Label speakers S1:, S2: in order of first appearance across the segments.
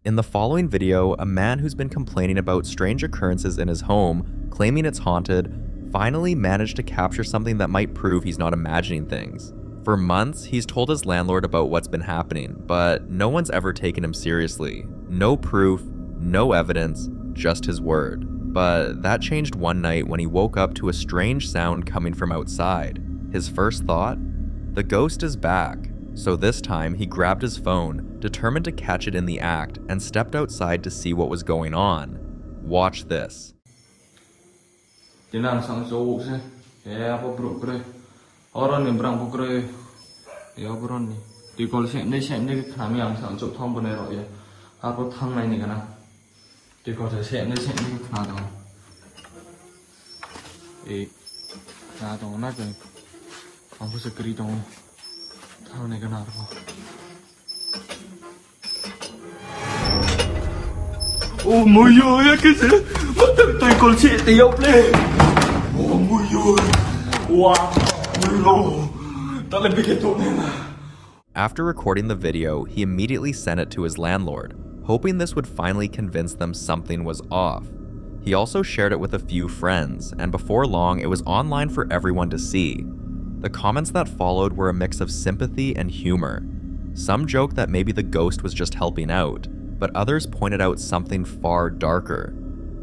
S1: In the following video, a man who's been complaining about strange occurrences in his home, claiming it's haunted, finally managed to capture something that might prove he's not imagining things. For months, he's told his landlord about what's been happening, but no one's ever taken him seriously. No proof, no evidence, just his word. But that changed one night when he woke up to a strange sound coming from outside. His first thought? The ghost is back. So this time, he grabbed his phone, determined to catch it in the act, and stepped outside to see what was going on. Watch this.
S2: Oh my god, cái gì? Mất tự tôi còn chị tí ốc lên. Oh my god. Wow. Tao lên cái tụi này mà.
S1: After recording the video, he immediately sent it to his landlord, hoping this would finally convince them something was off. He also shared it with a few friends, and before long, it was online for everyone to see. The comments that followed were a mix of sympathy and humor. Some joked that maybe the ghost was just helping out, but others pointed out something far darker.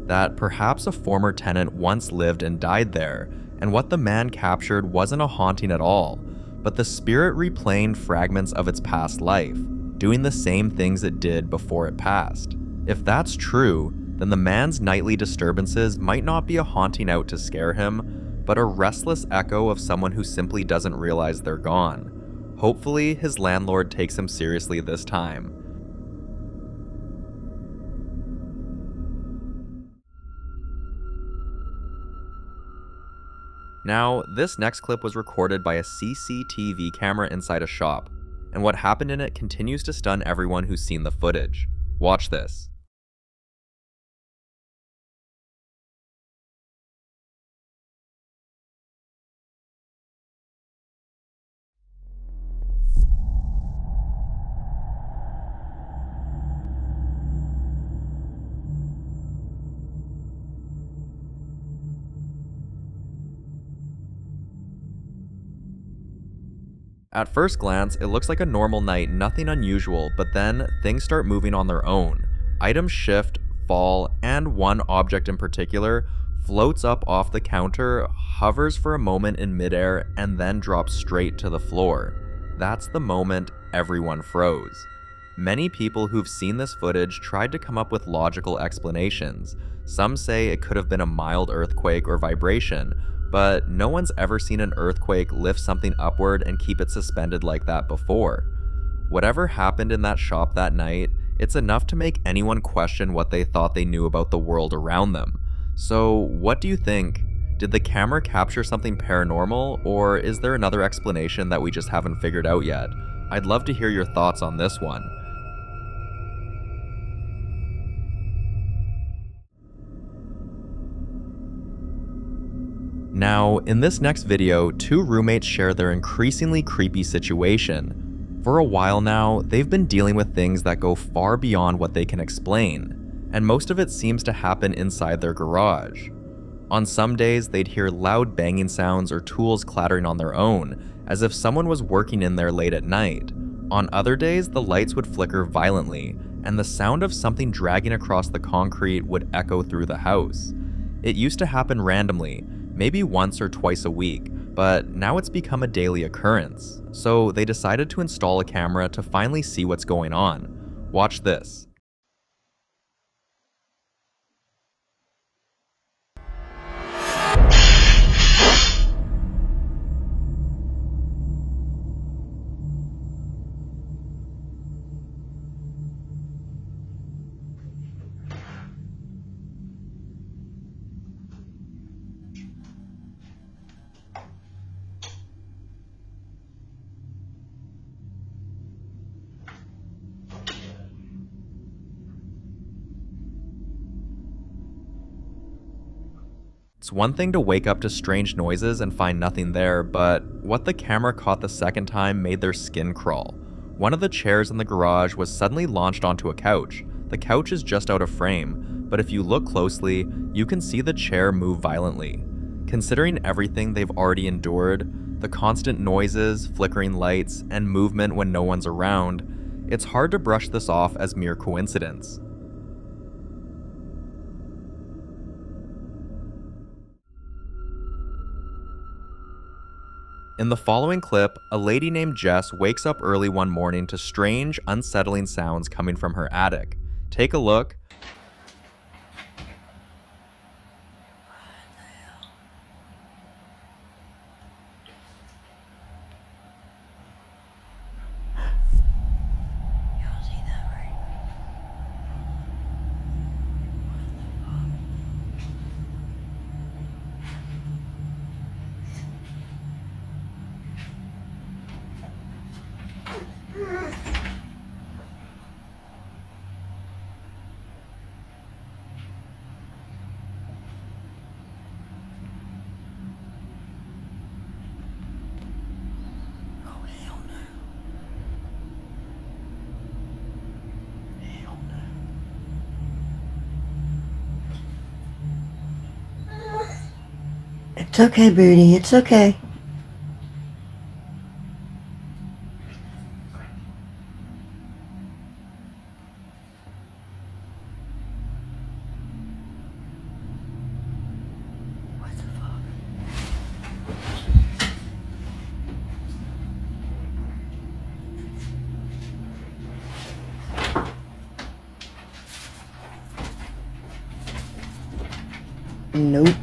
S1: That perhaps a former tenant once lived and died there, and what the man captured wasn't a haunting at all, but the spirit replaying fragments of its past life, doing the same things it did before it passed. If that's true, then the man's nightly disturbances might not be a haunting out to scare him, but a restless echo of someone who simply doesn't realize they're gone. Hopefully, his landlord takes him seriously this time. Now, this next clip was recorded by a CCTV camera inside a shop, and what happened in it continues to stun everyone who's seen the footage. Watch this. At first glance, it looks like a normal night, nothing unusual, but then things start moving on their own. Items shift, fall, and one object in particular floats up off the counter, hovers for a moment in midair, and then drops straight to the floor. That's the moment everyone froze. Many people who've seen this footage tried to come up with logical explanations. Some say it could have been a mild earthquake or vibration, but no one's ever seen an earthquake lift something upward and keep it suspended like that before. Whatever happened in that shop that night, it's enough to make anyone question what they thought they knew about the world around them. So what do you think? Did the camera capture something paranormal, or is there another explanation that we just haven't figured out yet? I'd love to hear your thoughts on this one. Now, in this next video, two roommates share their increasingly creepy situation. For a while now, they've been dealing with things that go far beyond what they can explain, and most of it seems to happen inside their garage. On some days, they'd hear loud banging sounds or tools clattering on their own, as if someone was working in there late at night. On other days, the lights would flicker violently, and the sound of something dragging across the concrete would echo through the house. It used to happen randomly, maybe once or twice a week, but now it's become a daily occurrence. So they decided to install a camera to finally see what's going on. Watch this. It's one thing to wake up to strange noises and find nothing there, but what the camera caught the second time made their skin crawl. One of the chairs in the garage was suddenly launched onto a couch. the couch is just out of frame, but if you look closely, you can see the chair move violently. Considering everything they've already endured, the constant noises, flickering lights, and movement when no one's around, it's hard to brush this off as mere coincidence. In the following clip, a lady named Jess wakes up early one morning to strange, unsettling sounds coming from her attic. Take a look.
S3: It's okay, Birdie. It's okay. What the fuck? Nope.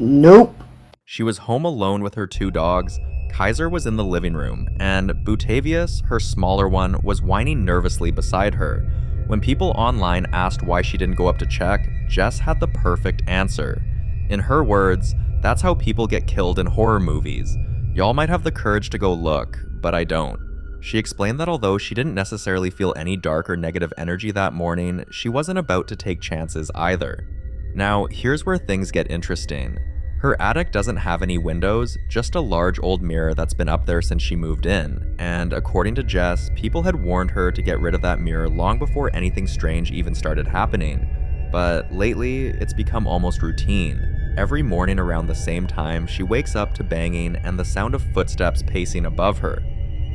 S3: Nope.
S1: She was home alone with her 2 dogs. Kaiser was in the living room, and Butavius, her smaller one, was whining nervously beside her. When people online asked why she didn't go up to check, Jess had the perfect answer. In her words, that's how people get killed in horror movies. Y'all might have the courage to go look, but I don't. She explained that although she didn't necessarily feel any dark or negative energy that morning, she wasn't about to take chances either. Now, here's where things get interesting. Her attic doesn't have any windows, just a large old mirror that's been up there since she moved in, and according to Jess, people had warned her to get rid of that mirror long before anything strange even started happening. But lately, it's become almost routine. Every morning around the same time, she wakes up to banging and the sound of footsteps pacing above her.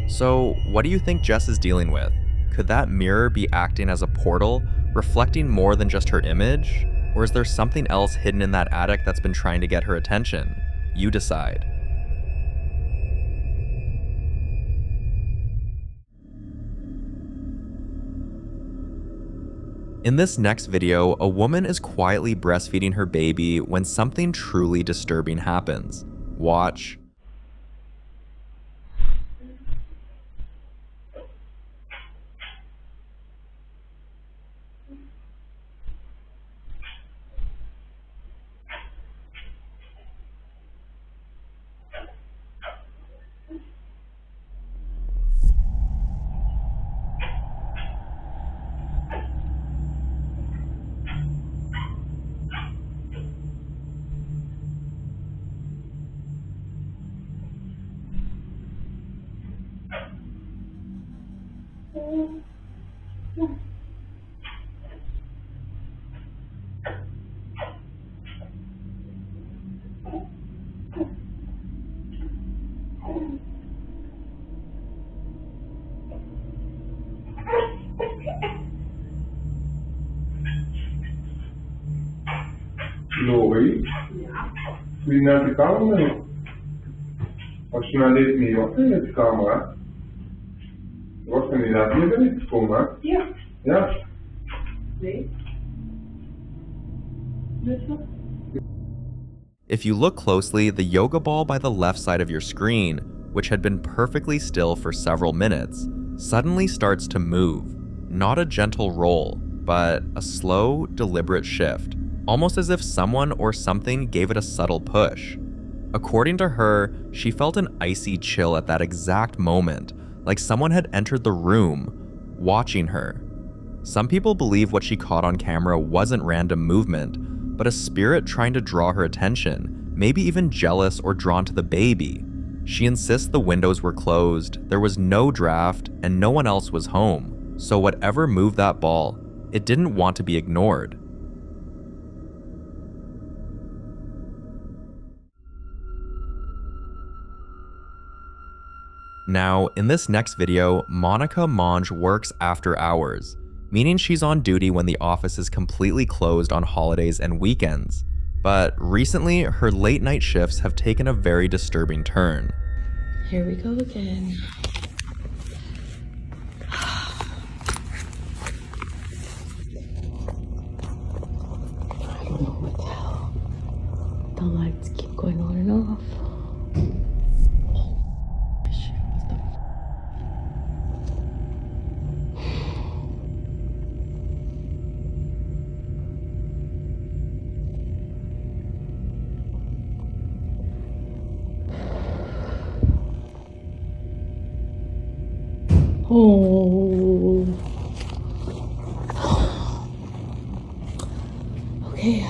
S1: So, what do you think Jess is dealing with? Could that mirror be acting as a portal, reflecting more than just her image? Or is there something else hidden in that attic that's been trying to get her attention? You decide. In this next video, a woman is quietly breastfeeding her baby when something truly disturbing happens. Watch.
S4: Louis, wie naar de kamer? Als je naar dit niet was in de kamer, was er niet dat je er niet gekomen?
S5: Ja.
S4: Ja?
S5: Nee.
S1: If you look closely, the yoga ball by the left side of your screen, which had been perfectly still for several minutes, suddenly starts to move. Not a gentle roll, but a slow, deliberate shift, almost as if someone or something gave it a subtle push. According to her, she felt an icy chill at that exact moment, like someone had entered the room, watching her. Some people believe what she caught on camera wasn't random movement, but a spirit trying to draw her attention, maybe even jealous or drawn to the baby. She insists the windows were closed, there was no draft, and no one else was home. So whatever moved that ball, it didn't want to be ignored. Now, in this next video, Monica Monge works after hours, meaning she's on duty when the office is completely closed on holidays and weekends. But recently, her late night shifts have taken a very disturbing turn.
S5: Here we go again. I don't know what the hell. The lights keep going on and off. Oh, shit, what the Oh. Okay.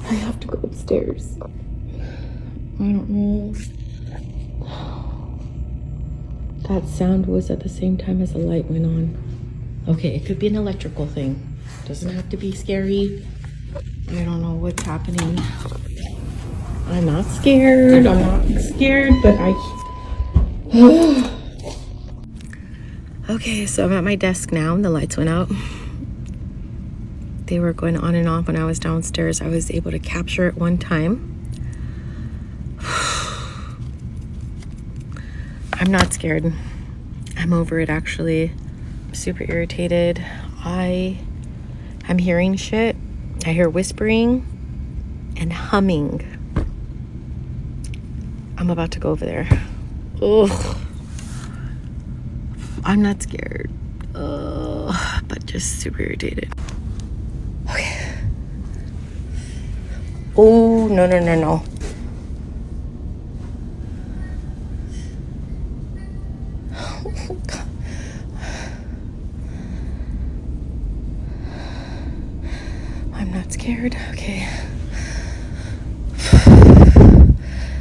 S5: I have to go upstairs. I don't know. That sound was at the same time as the light went on. Okay, it could be an electrical thing. Doesn't have to be scary. I don't know what's happening. I'm not scared, but Okay, so I'm at my desk now and the lights went out. They were going on and off when I was downstairs. I was able to capture it one time. I'm not scared. I'm over it actually. I'm super irritated. I'm hearing shit. I hear whispering and humming. I'm about to go over there. Ugh. I'm not scared, but just super irritated. Okay. Oh, no. Oh, God. I'm not scared. Okay.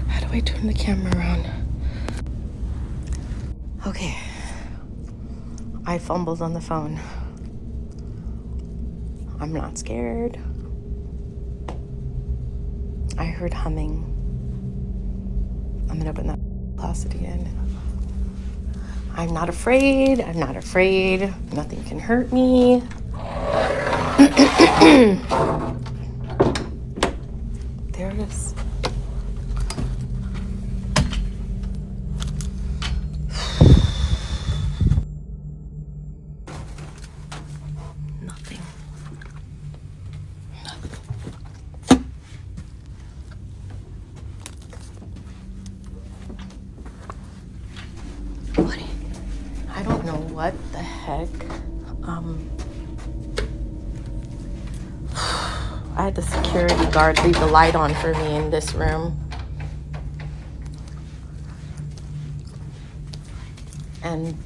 S5: How do I turn the camera around? Okay. I fumbled on the phone. I'm not scared. I heard humming. I'm gonna open that closet again. I'm not afraid. Nothing can hurt me. There it is. I don't know what the heck. I had the security guard leave the light on for me in this room. And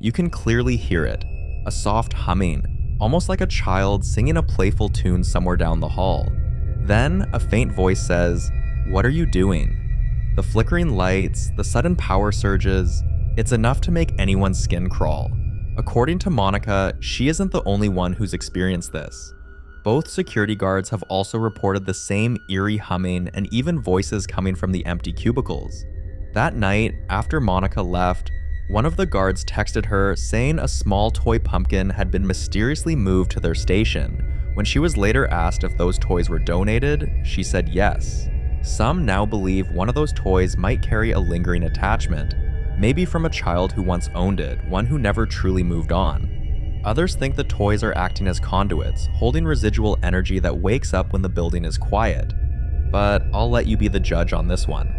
S1: You can clearly hear it, a soft humming, almost like a child singing a playful tune somewhere down the hall. Then a faint voice says, "What are you doing?" The flickering lights, the sudden power surges, it's enough to make anyone's skin crawl. According to Monica, she isn't the only one who's experienced this. Both security guards have also reported the same eerie humming and even voices coming from the empty cubicles. That night, after Monica left, one of the guards texted her saying a small toy pumpkin had been mysteriously moved to their station. When she was later asked if those toys were donated, she said yes. Some now believe one of those toys might carry a lingering attachment, maybe from a child who once owned it, one who never truly moved on. Others think the toys are acting as conduits, holding residual energy that wakes up when the building is quiet. But I'll let you be the judge on this one.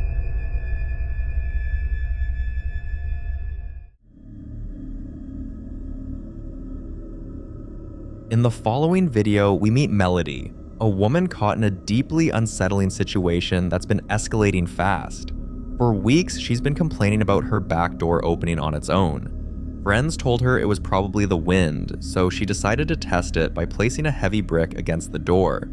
S1: In the following video, we meet Melody, a woman caught in a deeply unsettling situation that's been escalating fast. For weeks, she's been complaining about her back door opening on its own. Friends told her it was probably the wind, so she decided to test it by placing a heavy brick against the door.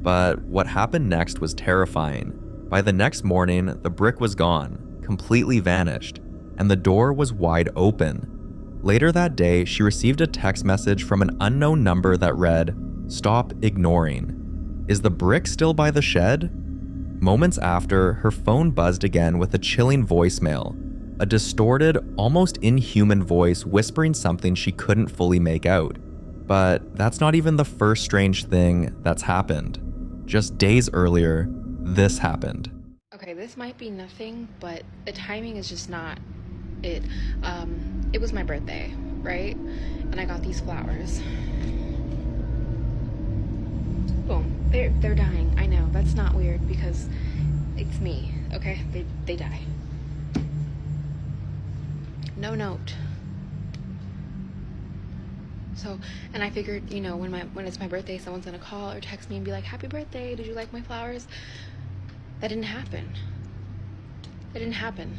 S1: But what happened next was terrifying. By the next morning, the brick was gone, completely vanished, and the door was wide open. Later that day, she received a text message from an unknown number that read, "Stop ignoring. Is the brick still by the shed?" Moments after, her phone buzzed again with a chilling voicemail, a distorted, almost inhuman voice whispering something she couldn't fully make out. But that's not even the first strange thing that's happened. Just days earlier, this happened.
S6: Okay, this might be nothing, but the timing is just not it. It was my birthday, right? And I got these flowers. Boom. They're dying. I know. That's not weird because it's me, okay? They die. No note. So, and I figured, you know, when it's my birthday, someone's gonna call or text me and be like, "Happy birthday, did you like my flowers?" That didn't happen. It didn't happen.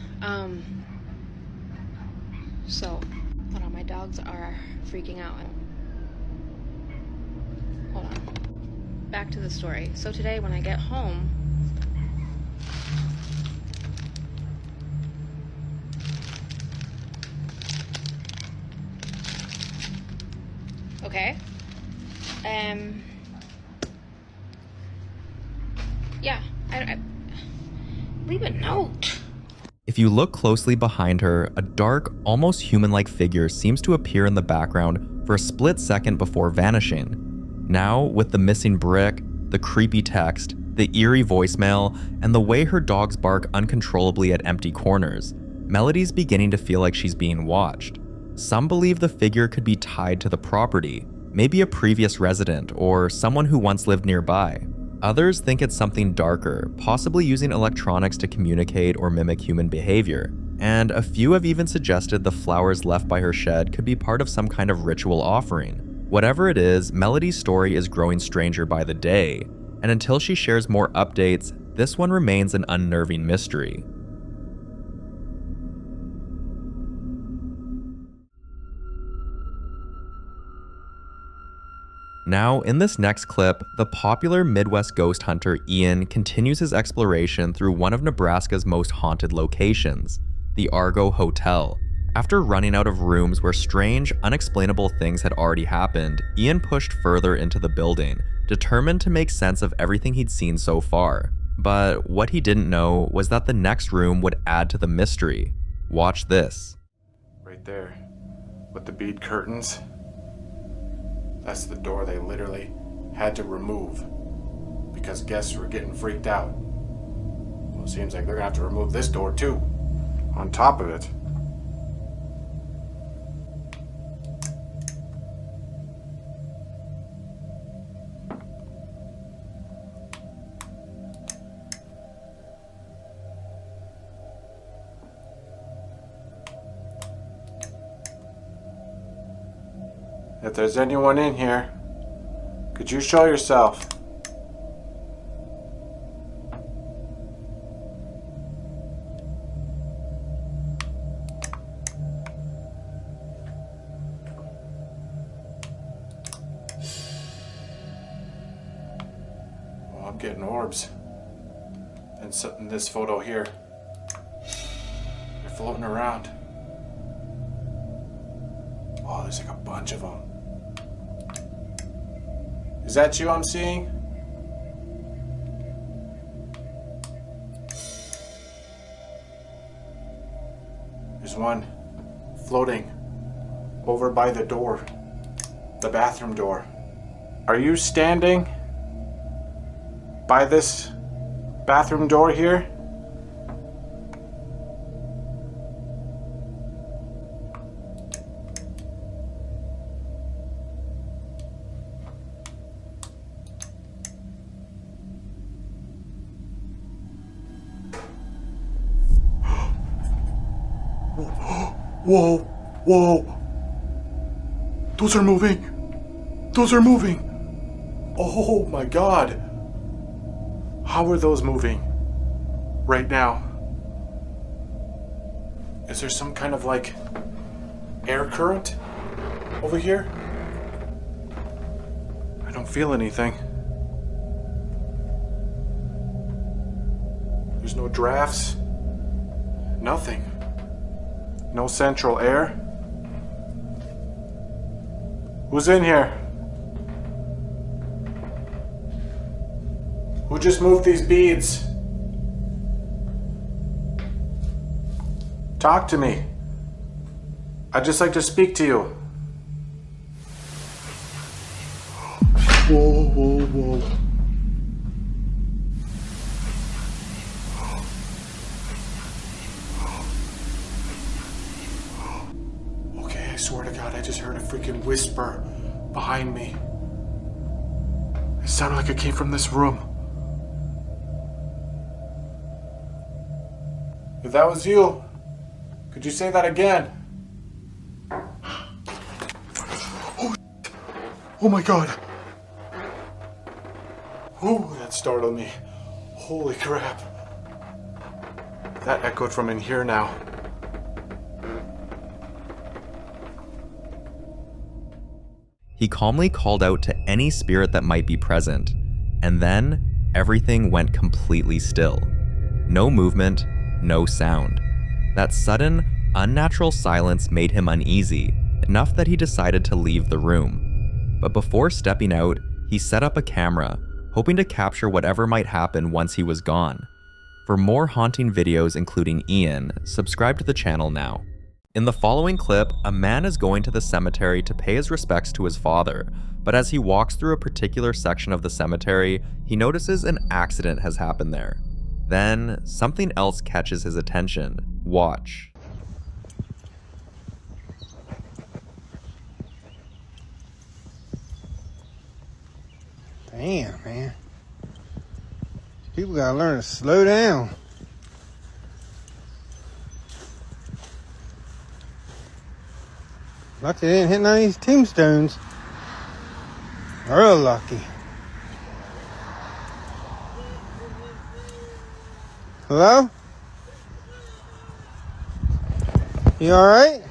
S6: So, hold on, my dogs are freaking out. Hold on. Back to the story. So today when I get home, okay, yeah, I leave a note.
S1: If you look closely behind her, a dark, almost human-like figure seems to appear in the background for a split second before vanishing. Now, with the missing brick, the creepy text, the eerie voicemail, and the way her dogs bark uncontrollably at empty corners, Melody's beginning to feel like she's being watched. Some believe the figure could be tied to the property, maybe a previous resident or someone who once lived nearby. Others think it's something darker, possibly using electronics to communicate or mimic human behavior. And a few have even suggested the flowers left by her shed could be part of some kind of ritual offering. Whatever it is, Melody's story is growing stranger by the day, and until she shares more updates, this one remains an unnerving mystery. Now, in this next clip, the popular Midwest ghost hunter Ian continues his exploration through one of Nebraska's most haunted locations, the Argo Hotel. After running out of rooms where strange, unexplainable things had already happened, Ian pushed further into the building, determined to make sense of everything he'd seen so far. But what he didn't know was that the next room would add to the mystery. Watch this.
S7: Right there, with the bead curtains. That's the door they literally had to remove because guests were getting freaked out. Well, it seems like they're gonna have to remove this door too, on top of it. If there's anyone in here, could you show yourself? Well, I'm getting orbs. And in this photo here, they're floating around. Oh, there's like a bunch of them. Is that you I'm seeing? There's one floating over by the door, the bathroom door. Are you standing by this bathroom door here? Whoa, whoa. Those are moving. Those are moving. Oh my God. How are those moving right now? Is there some kind of like air current over here? I don't feel anything. There's no drafts. Nothing. No central air? Who's in here? Who just moved these beads? Talk to me. I'd just like to speak to you. Whoa, whoa, whoa. Okay, I swear to God, I just heard a freaking whisper behind me. It sounded like it came from this room. If that was you, could you say that again? Oh my God. Oh, that startled me. Holy crap. That echoed from in here now.
S1: He calmly called out to any spirit that might be present, and then everything went completely still. No movement, no sound. That sudden, unnatural silence made him uneasy, enough that he decided to leave the room. But before stepping out, he set up a camera, hoping to capture whatever might happen once he was gone. For more haunting videos including Ian, subscribe to the channel now. In the following clip, a man is going to the cemetery to pay his respects to his father, but as he walks through a particular section of the cemetery, he notices an accident has happened there. Then, something else catches his attention. Watch.
S8: Damn, man. People gotta learn to slow down. Lucky they didn't hit none of these tombstones. Real lucky. Hello? You alright?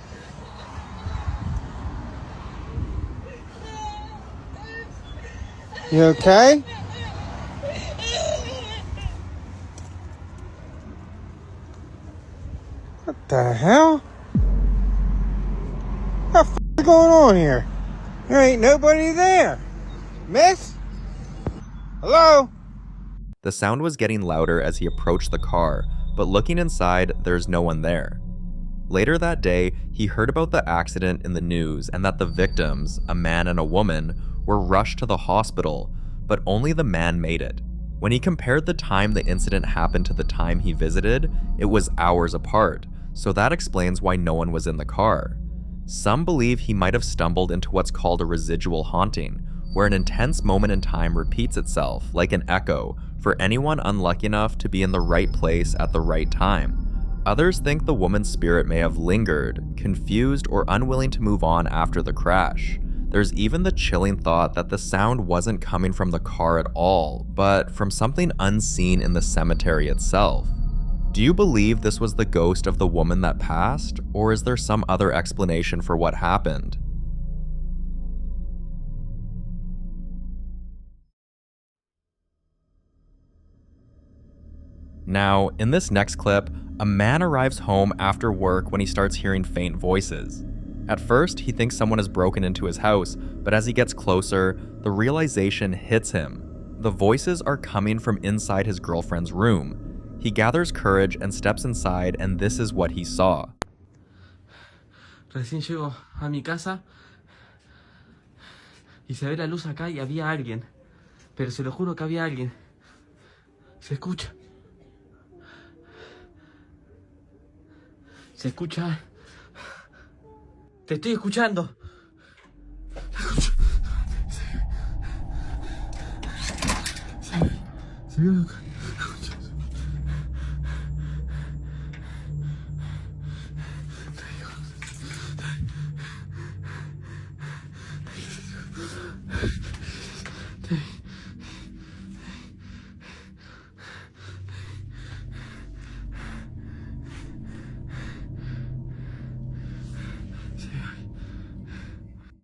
S8: You okay? What the hell? What the f is going on here? There ain't nobody there. Miss? Hello?
S1: The sound was getting louder as he approached the car, but looking inside, there's no one there. Later that day, he heard about the accident in the news and that the victims, a man and a woman, were rushed to the hospital, but only the man made it. When he compared the time the incident happened to the time he visited, it was hours apart, so that explains why no one was in the car. Some believe he might have stumbled into what's called a residual haunting, where an intense moment in time repeats itself, like an echo, for anyone unlucky enough to be in the right place at the right time. Others think the woman's spirit may have lingered, confused, or unwilling to move on after the crash. There's even the chilling thought that the sound wasn't coming from the car at all, but from something unseen in the cemetery itself. Do you believe this was the ghost of the woman that passed, or is there some other explanation for what happened? Now, in this next clip, a man arrives home after work when he starts hearing faint voices. At first, he thinks someone has broken into his house, but as he gets closer, the realization hits him. The voices are coming from inside his girlfriend's room. He gathers courage and steps inside, and this is what he saw.
S2: Recién llego a mi casa y se ve la luz acá y había alguien. Pero se lo juro que había alguien. Se escucha. Se escucha. Te estoy escuchando. Se vio.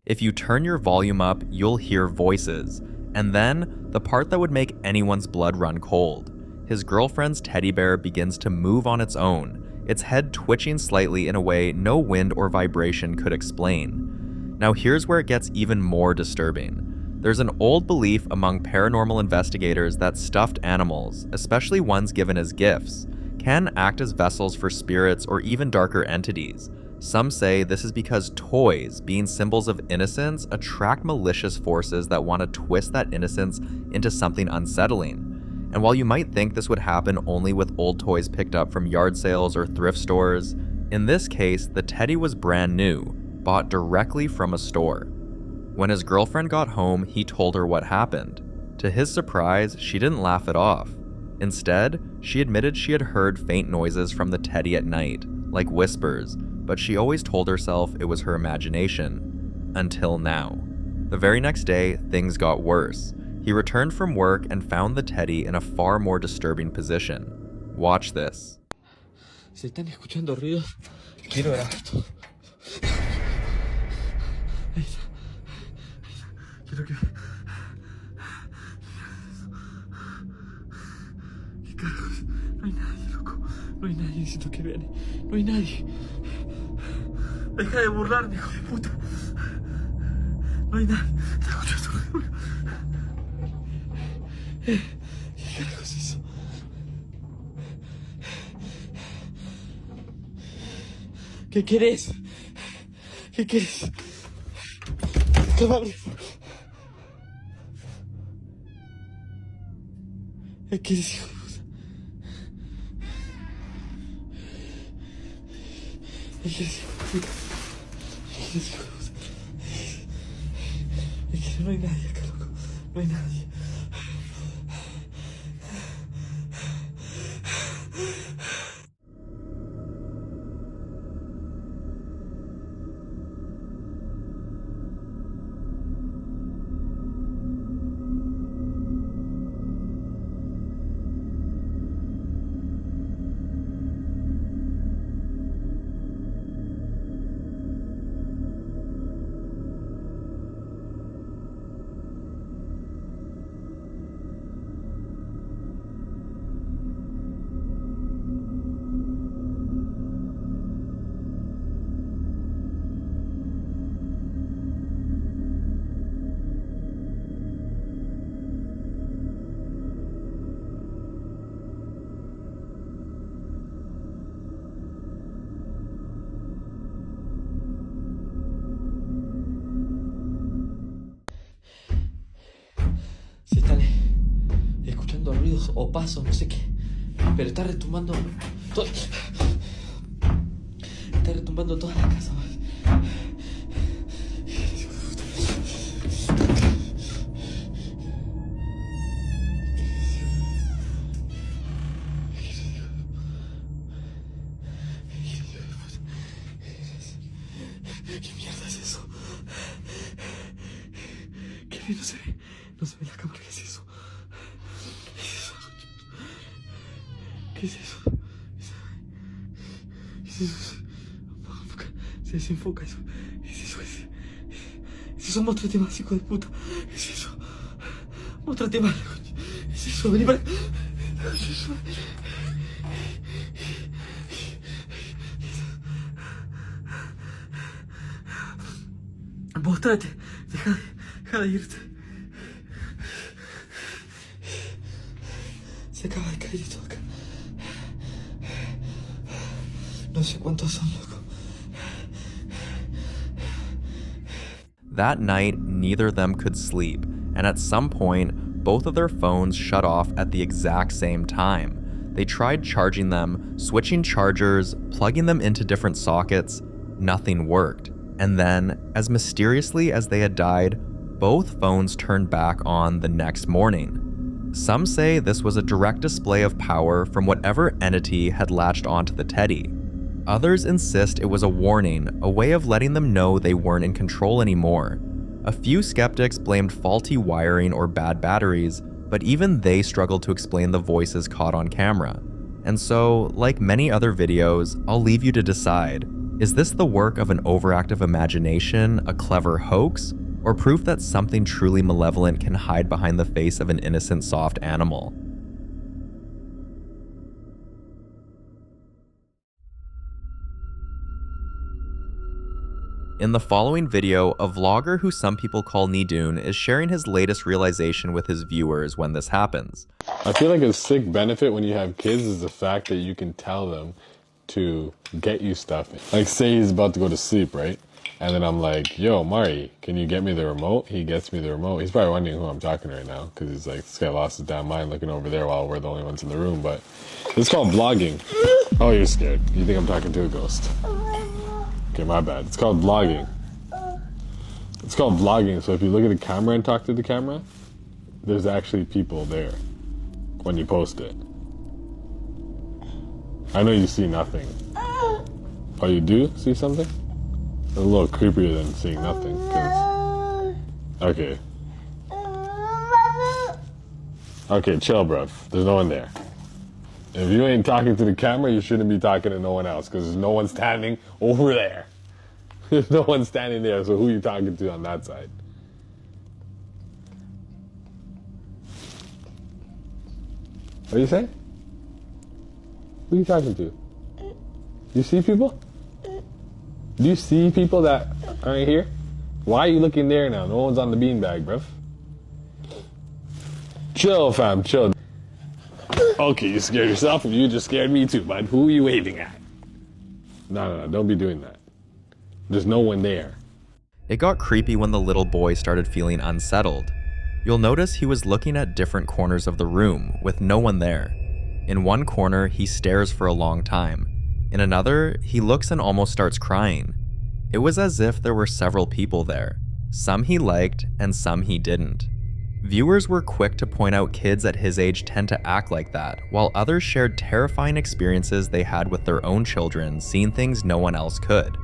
S1: If you turn your volume up, you'll hear voices. And then, the part that would make anyone's blood run cold. His girlfriend's teddy bear begins to move on its own. its head twitching slightly in a way no wind or vibration could explain. Now here's where it gets even more disturbing. There's an old belief among paranormal investigators that stuffed animals, especially ones given as gifts, can act as vessels for spirits or even darker entities. Some say this is because toys, being symbols of innocence, attract malicious forces that want to twist that innocence into something unsettling. And while you might think this would happen only with old toys picked up from yard sales or thrift stores, in this case, the teddy was brand new, bought directly from a store. When his girlfriend got home, he told her what happened. To his surprise, she didn't laugh it off. Instead, she admitted she had heard faint noises from the teddy at night, like whispers, but she always told herself it was her imagination. Until now. The very next day, things got worse. He returned from work and found the teddy in a far more disturbing position. Watch this.
S2: Se están escuchando ruidos. Quiero grabar esto. Ahí está. Quiero que... ¿Qué carajos? No hay nadie, loco. No hay nadie, necesito que vean. No hay nadie. Deja de burlarme, hijo de puta. No hay nadie. Está escuchando ruido. ¿Qué carajos es eso? ¿Qué querés? ¿Qué querés? Cabrón. ¿Qué querés, hijo de puta? ¿Qué querés, hijo de puta? ¿Qué querés, hijo de puta? ¿Qué querés? No hay nadie acá, loco. No hay nadie. Se están escuchando ruidos o pasos, no sé qué. Pero está retumbando todo. Está retumbando toda la casa. ¿Qué mierda es eso? ¿Qué bien no se ve? No se ve la cámara, ¿qué es eso? ¿Qué es eso? ¿Qué es eso? ¿Qué es eso? Se desenfoca eso. ¿Qué es eso? ¿Es eso? Muéstrate más, hijo de puta. ¿Qué es eso? Muéstrate más. ¿Qué es eso? Vení para acá. ¿Qué es eso? Muéstrate. Deja de irte. Se acaba de caer y todo acá. No sé cuántos son, loco.
S1: That night, neither of them could sleep, and at some point, both of their phones shut off at the exact same time. They tried charging them, switching chargers, plugging them into different sockets. Nothing worked. And then, as mysteriously as they had died, both phones turned back on the next morning. Some say this was a direct display of power from whatever entity had latched onto the teddy. Others insist it was a warning, a way of letting them know they weren't in control anymore. A few skeptics blamed faulty wiring or bad batteries, but even they struggled to explain the voices caught on camera. And so, like many other videos, I'll leave you to decide. Is this the work of an overactive imagination, a clever hoax, or proof that something truly malevolent can hide behind the face of an innocent soft animal? In the following video, a vlogger who some people call Nidun is sharing his latest realization with his viewers when this happens.
S9: I feel like a sick benefit when you have kids is the fact that you can tell them to get you stuff. Like say he's about to go to sleep, right? And then I'm like, yo, Mari, can you get me the remote? He gets me the remote. He's probably wondering who I'm talking to right now because he's like, this guy lost his damn mind looking over there while we're the only ones in the room. But it's called vlogging. Oh, you're scared. You think I'm talking to a ghost. Okay, my bad. It's called vlogging. It's called vlogging. So if you look at the camera and talk to the camera, there's actually people there when you post it. I know you see nothing. Oh, you do see something? A little creepier than seeing nothing, cause... Okay. Okay, chill, bruv. There's no one there. If you ain't talking to the camera, you shouldn't be talking to no one else, because there's no one standing over there. There's no one standing there, so who are you talking to on that side? What do you say? Who are you talking to? You see people? Do you see people that aren't here? Why are you looking there now? No one's on the beanbag, bruv. Chill, fam, chill. Okay, you scared yourself and you just scared me too, bud. Who are you waving at? No, don't be doing that. There's no one there.
S1: It got creepy when the little boy started feeling unsettled. You'll notice he was looking at different corners of the room with no one there. In one corner, he stares for a long time. In another, he looks and almost starts crying. It was as if there were several people there. Some he liked and some he didn't. Viewers were quick to point out kids at his age tend to act like that, while others shared terrifying experiences they had with their own children, seeing things no one else could.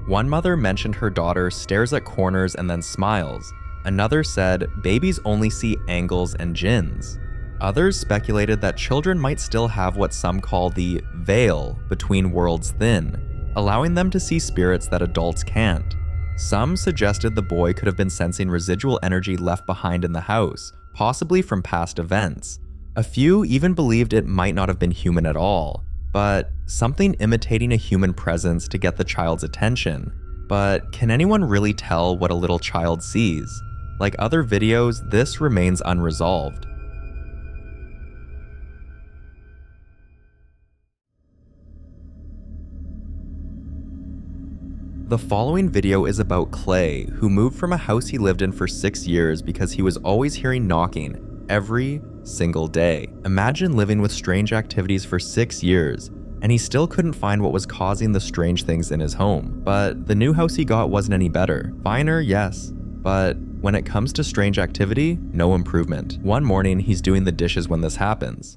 S1: One mother mentioned her daughter stares at corners and then smiles. Another said babies only see angles and jinns. Others speculated that children might still have what some call the veil between worlds thin, allowing them to see spirits that adults can't. Some suggested the boy could have been sensing residual energy left behind in the house, possibly from past events. A few even believed it might not have been human at all, but something imitating a human presence to get the child's attention. But can anyone really tell what a little child sees? Like other videos, this remains unresolved. The following video is about Clay, who moved from a house he lived in for 6 years because he was always hearing knocking every single day. Imagine living with strange activities for 6 years, and he still couldn't find what was causing the strange things in his home. But the new house he got wasn't any better. Finer, yes, but when it comes to strange activity, no improvement. One morning, he's doing the dishes when this happens.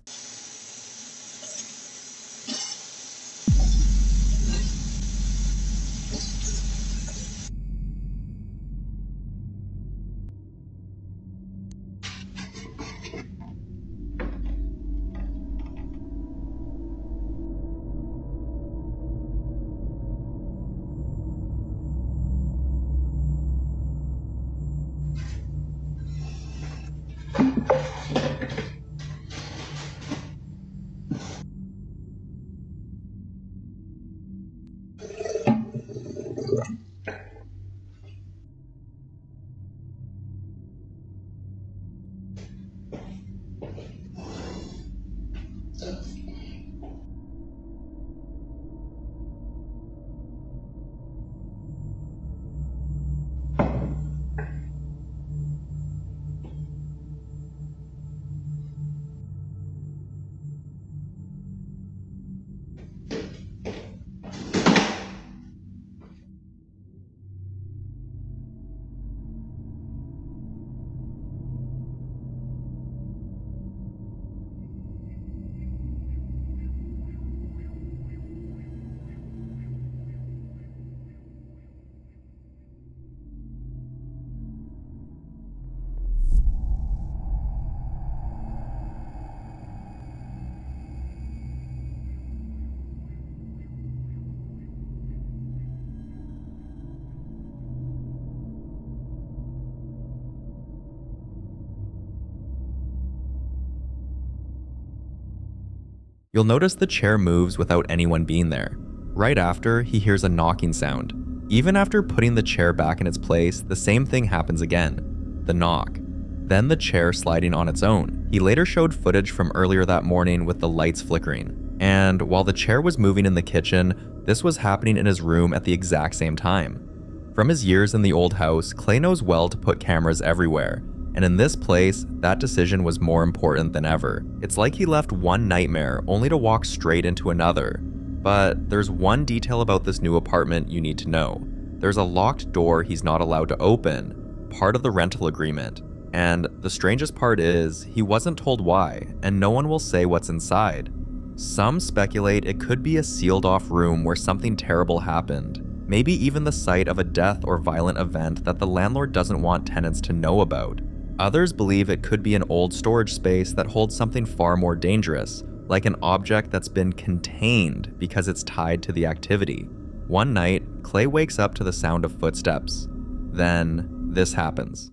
S1: You'll notice the chair moves without anyone being there. Right after, he hears a knocking sound. Even after putting the chair back in its place, the same thing happens again, the knock. Then the chair sliding on its own. He later showed footage from earlier that morning with the lights flickering. And while the chair was moving in the kitchen, this was happening in his room at the exact same time. From his years in the old house, Clay knows well to put cameras everywhere, and in this place, that decision was more important than ever. It's like he left one nightmare only to walk straight into another. But there's one detail about this new apartment you need to know. There's a locked door he's not allowed to open, part of the rental agreement. And the strangest part is, he wasn't told why, and no one will say what's inside. Some speculate it could be a sealed off room where something terrible happened, maybe even the site of a death or violent event that the landlord doesn't want tenants to know about. Others believe it could be an old storage space that holds something far more dangerous, like an object that's been contained because it's tied to the activity. One night, Clay wakes up to the sound of footsteps. Then, this happens.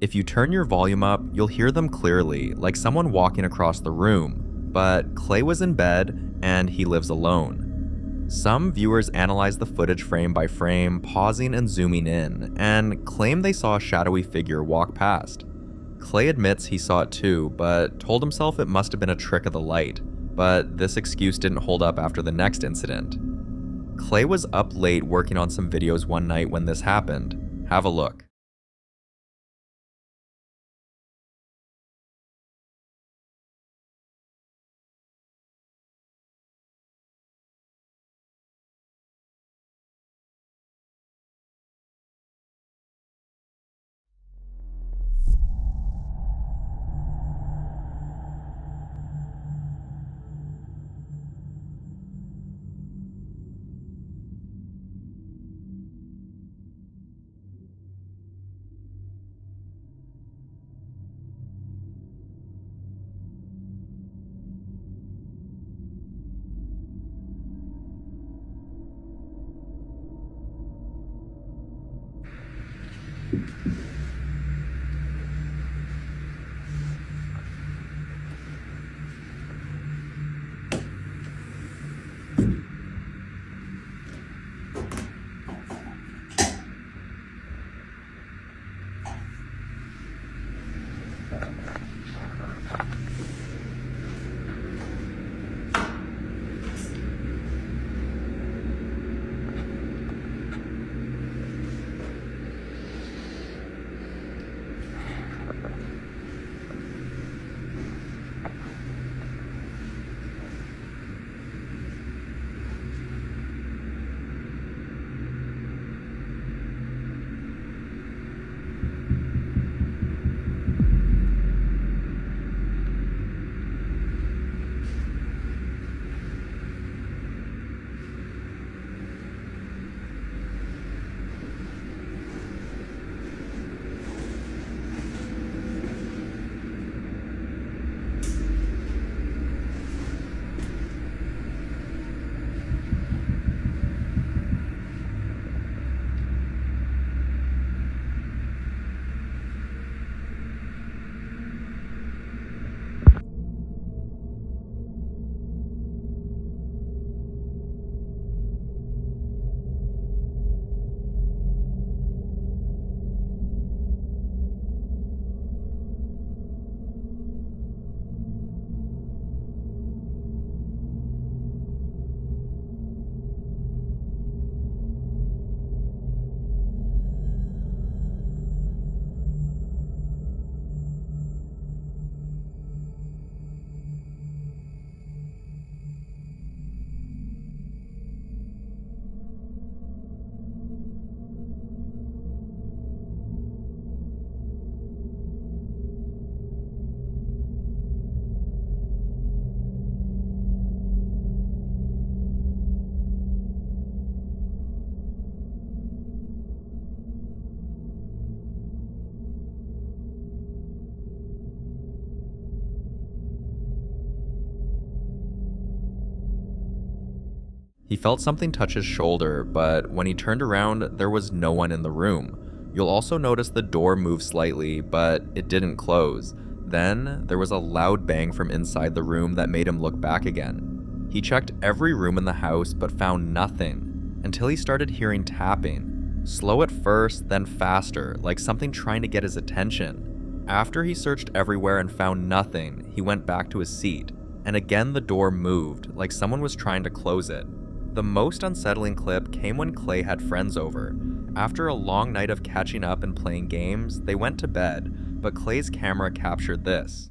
S1: If you turn your volume up, you'll hear them clearly, like someone walking across the room. But Clay was in bed, and he lives alone. Some viewers analyze the footage frame by frame, pausing and zooming in, and claim they saw a shadowy figure walk past. Clay admits he saw it too, but told himself it must have been a trick of the light. But this excuse didn't hold up after the next incident. Clay was up late working on some videos one night when this happened. Have a look. He felt something touch his shoulder, but when he turned around, there was no one in the room. You'll also notice the door moved slightly, but it didn't close. Then, there was a loud bang from inside the room that made him look back again. He checked every room in the house, but found nothing, until he started hearing tapping. Slow at first, then faster, like something trying to get his attention. After he searched everywhere and found nothing, he went back to his seat, and again the door moved, like someone was trying to close it. The most unsettling clip came when Clay had friends over. After a long night of catching up and playing games, they went to bed, but Clay's camera captured this.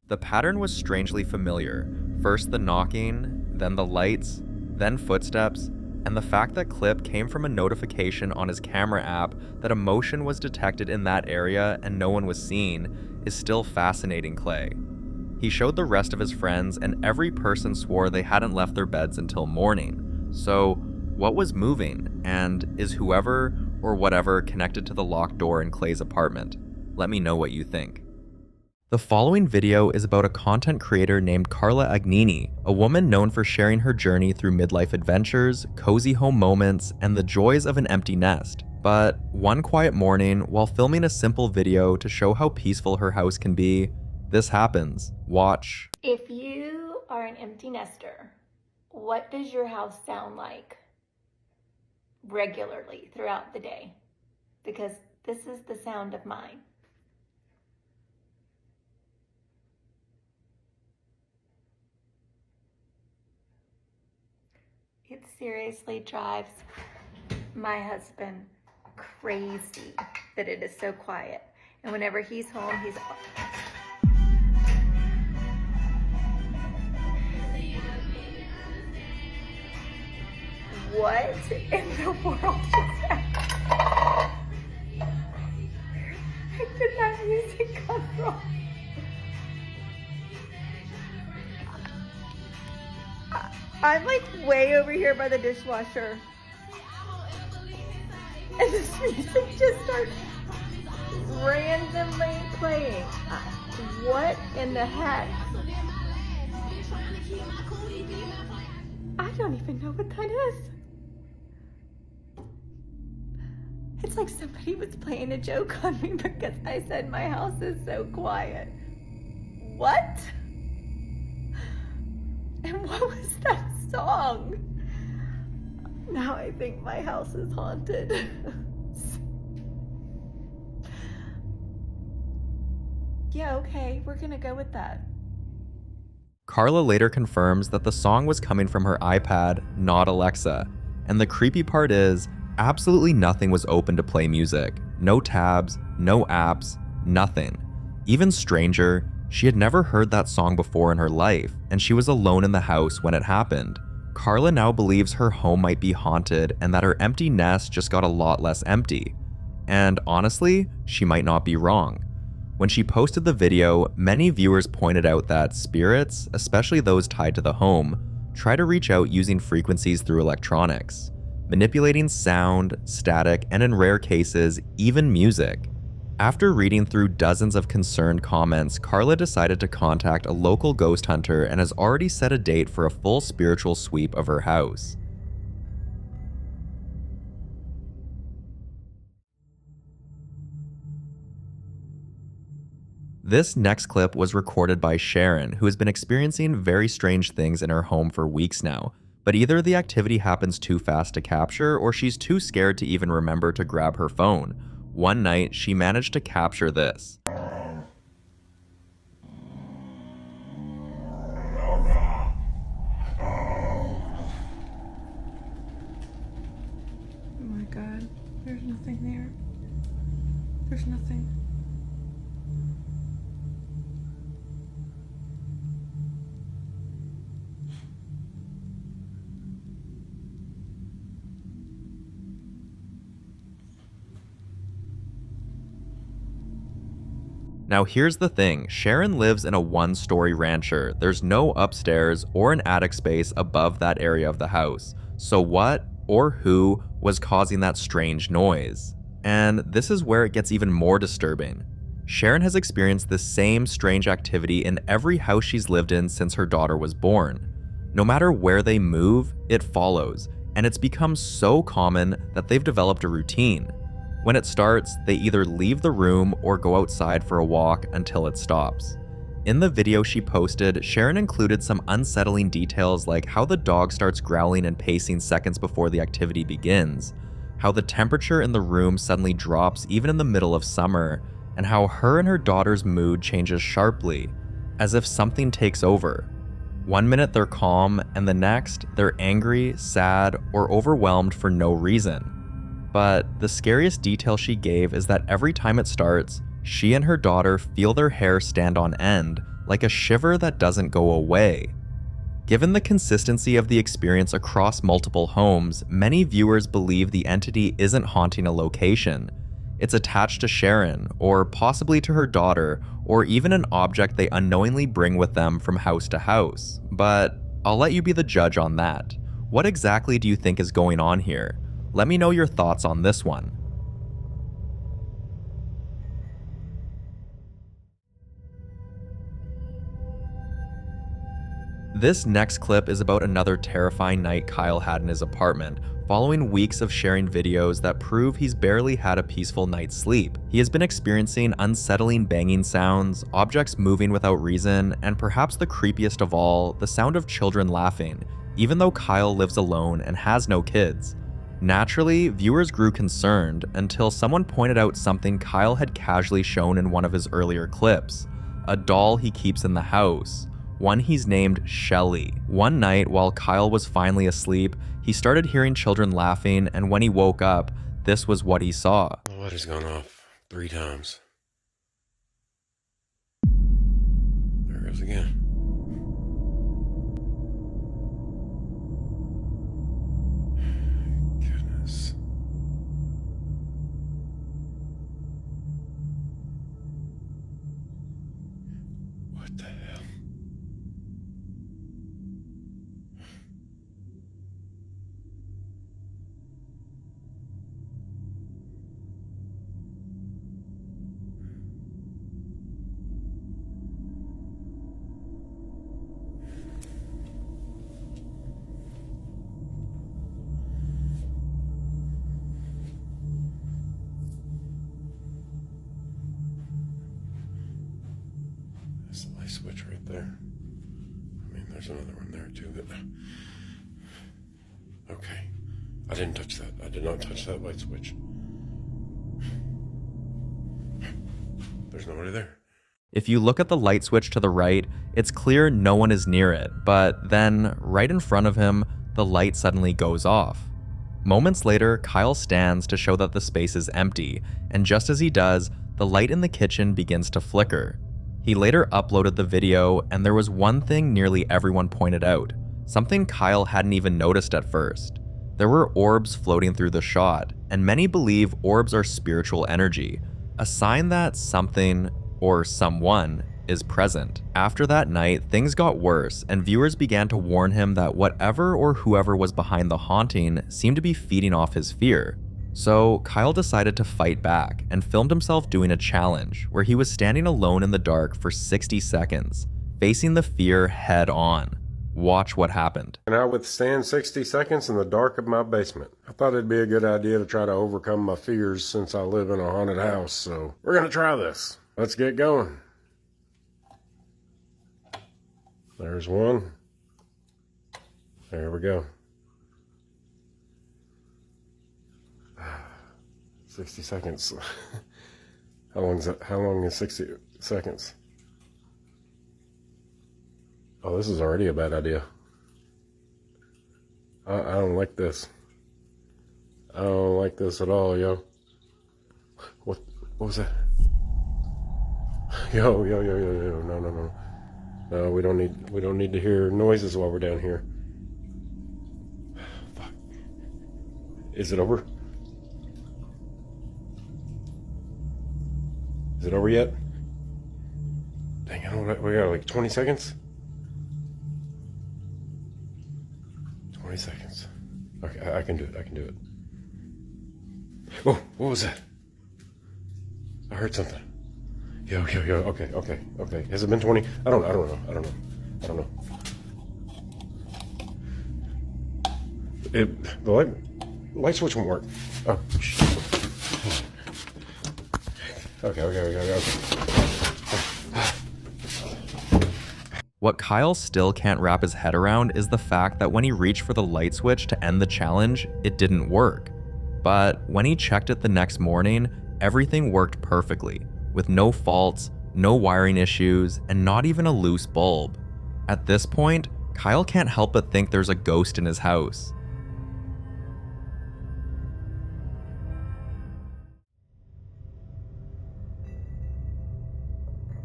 S1: The pattern was strangely familiar. First the knocking, then the lights, then footsteps, and the fact that clip came from a notification on his camera app that a motion was detected in that area and no one was seen is still fascinating Clay. He showed the rest of his friends and every person swore they hadn't left their beds until morning. So, what was moving, and is whoever or whatever connected to the locked door in Clay's apartment? Let me know what you think. The following video is about a content creator named Carla Agnini, a woman known for sharing her journey through midlife adventures, cozy home moments, and the joys of an empty nest. But one quiet morning, while filming a simple video to show how peaceful her house can be, this happens. Watch.
S10: If you are an empty nester, what does your house sound like regularly throughout the day? Because this is the sound of mine. It seriously drives my husband crazy that it is so quiet. And whenever he's home, he's... What in the world is that? Where did that music come from? I'm like way over here by the dishwasher. And this music just starts randomly playing. What in the heck? I don't even know what that is. It's like somebody was playing a joke on me because I said my house is so quiet. What? And what was that song? Now I think my house is haunted. Yeah, okay, we're gonna go with that.
S1: Carla later confirms that the song was coming from her iPad, not Alexa. And the creepy part is, absolutely nothing was open to play music. No tabs, no apps, nothing. Even stranger, she had never heard that song before in her life, and she was alone in the house when it happened. Carla now believes her home might be haunted and that her empty nest just got a lot less empty. And honestly, she might not be wrong. When she posted the video, many viewers pointed out that spirits, especially those tied to the home, try to reach out using frequencies through electronics, manipulating sound, static, and in rare cases, even music. After reading through dozens of concerned comments, Carla decided to contact a local ghost hunter and has already set a date for a full spiritual sweep of her house. This next clip was recorded by Sharon, who has been experiencing very strange things in her home for weeks now, but either the activity happens too fast to capture or she's too scared to even remember to grab her phone. one night she managed to capture this.
S11: Oh my god, there's nothing there. There's nothing.
S1: Now here's the thing, Sharon lives in a one-story rancher. There's no upstairs or an attic space above that area of the house. So what or who was causing that strange noise? And this is where it gets even more disturbing. Sharon has experienced the same strange activity in every house she's lived in since her daughter was born. No matter where they move, it follows, and it's become so common that they've developed a routine. When it starts, they either leave the room or go outside for a walk until it stops. In the video she posted, Sharon included some unsettling details like how the dog starts growling and pacing seconds before the activity begins, how the temperature in the room suddenly drops even in the middle of summer, and how her and her daughter's mood changes sharply, as if something takes over. One minute they're calm, and the next they're angry, sad, or overwhelmed for no reason. But the scariest detail she gave is that every time it starts, she and her daughter feel their hair stand on end, like a shiver that doesn't go away. Given the consistency of the experience across multiple homes, many viewers believe the entity isn't haunting a location. It's attached to Sharon, or possibly to her daughter, or even an object they unknowingly bring with them from house to house. But I'll let you be the judge on that. What exactly do you think is going on here? Let me know your thoughts on this one. This next clip is about another terrifying night Kyle had in his apartment, following weeks of sharing videos that prove he's barely had a peaceful night's sleep. He has been experiencing unsettling banging sounds, objects moving without reason, and perhaps the creepiest of all, the sound of children laughing, even though Kyle lives alone and has no kids. Naturally, viewers grew concerned until someone pointed out something Kyle had casually shown in one of his earlier clips, a doll he keeps in the house, one he's named Shelly. One night, while Kyle was finally asleep, he started hearing children laughing, and when he woke up, this was what he saw.
S12: The water's gone off 3 times. There it goes again. Goodness. What the hell? There's the light switch right there. I mean, there's another one there too. Okay. I didn't touch that. I did not touch that light switch. There's nobody there.
S1: If you look at the light switch to the right, it's clear no one is near it, but then, right in front of him, the light suddenly goes off. Moments later, Kyle stands to show that the space is empty, and just as he does, the light in the kitchen begins to flicker. He later uploaded the video, and there was one thing nearly everyone pointed out, something Kyle hadn't even noticed at first. There were orbs floating through the shot, and many believe orbs are spiritual energy, a sign that something, or someone, is present. After that night, things got worse, and viewers began to warn him that whatever or whoever was behind the haunting seemed to be feeding off his fear. So Kyle decided to fight back and filmed himself doing a challenge where he was standing alone in the dark for 60 seconds, facing the fear head on. Watch what happened.
S12: And I withstand 60 seconds in the dark of my basement. I thought it'd be a good idea to try to overcome my fears since I live in a haunted house, so we're gonna try this. Let's get going. There's one. There we go. 60 seconds. How long is that? How long is 60 seconds? Oh, this is already a bad idea. I don't like this. I don't like this at all, yo. What was that? Yo, no. No, we don't need to hear noises while we're down here. Fuck. Is it over? Is it over yet? Dang it, we got like 20 seconds? 20 seconds. Okay, I can do it. Oh, what was that? I heard something. Yo, okay. Has it been 20? I don't know. The light switch won't work. Oh, shit. Okay.
S1: What Kyle still can't wrap his head around is the fact that when he reached for the light switch to end the challenge, it didn't work. But when he checked it the next morning, everything worked perfectly, with no faults, no wiring issues, and not even a loose bulb. At this point, Kyle can't help but think there's a ghost in his house.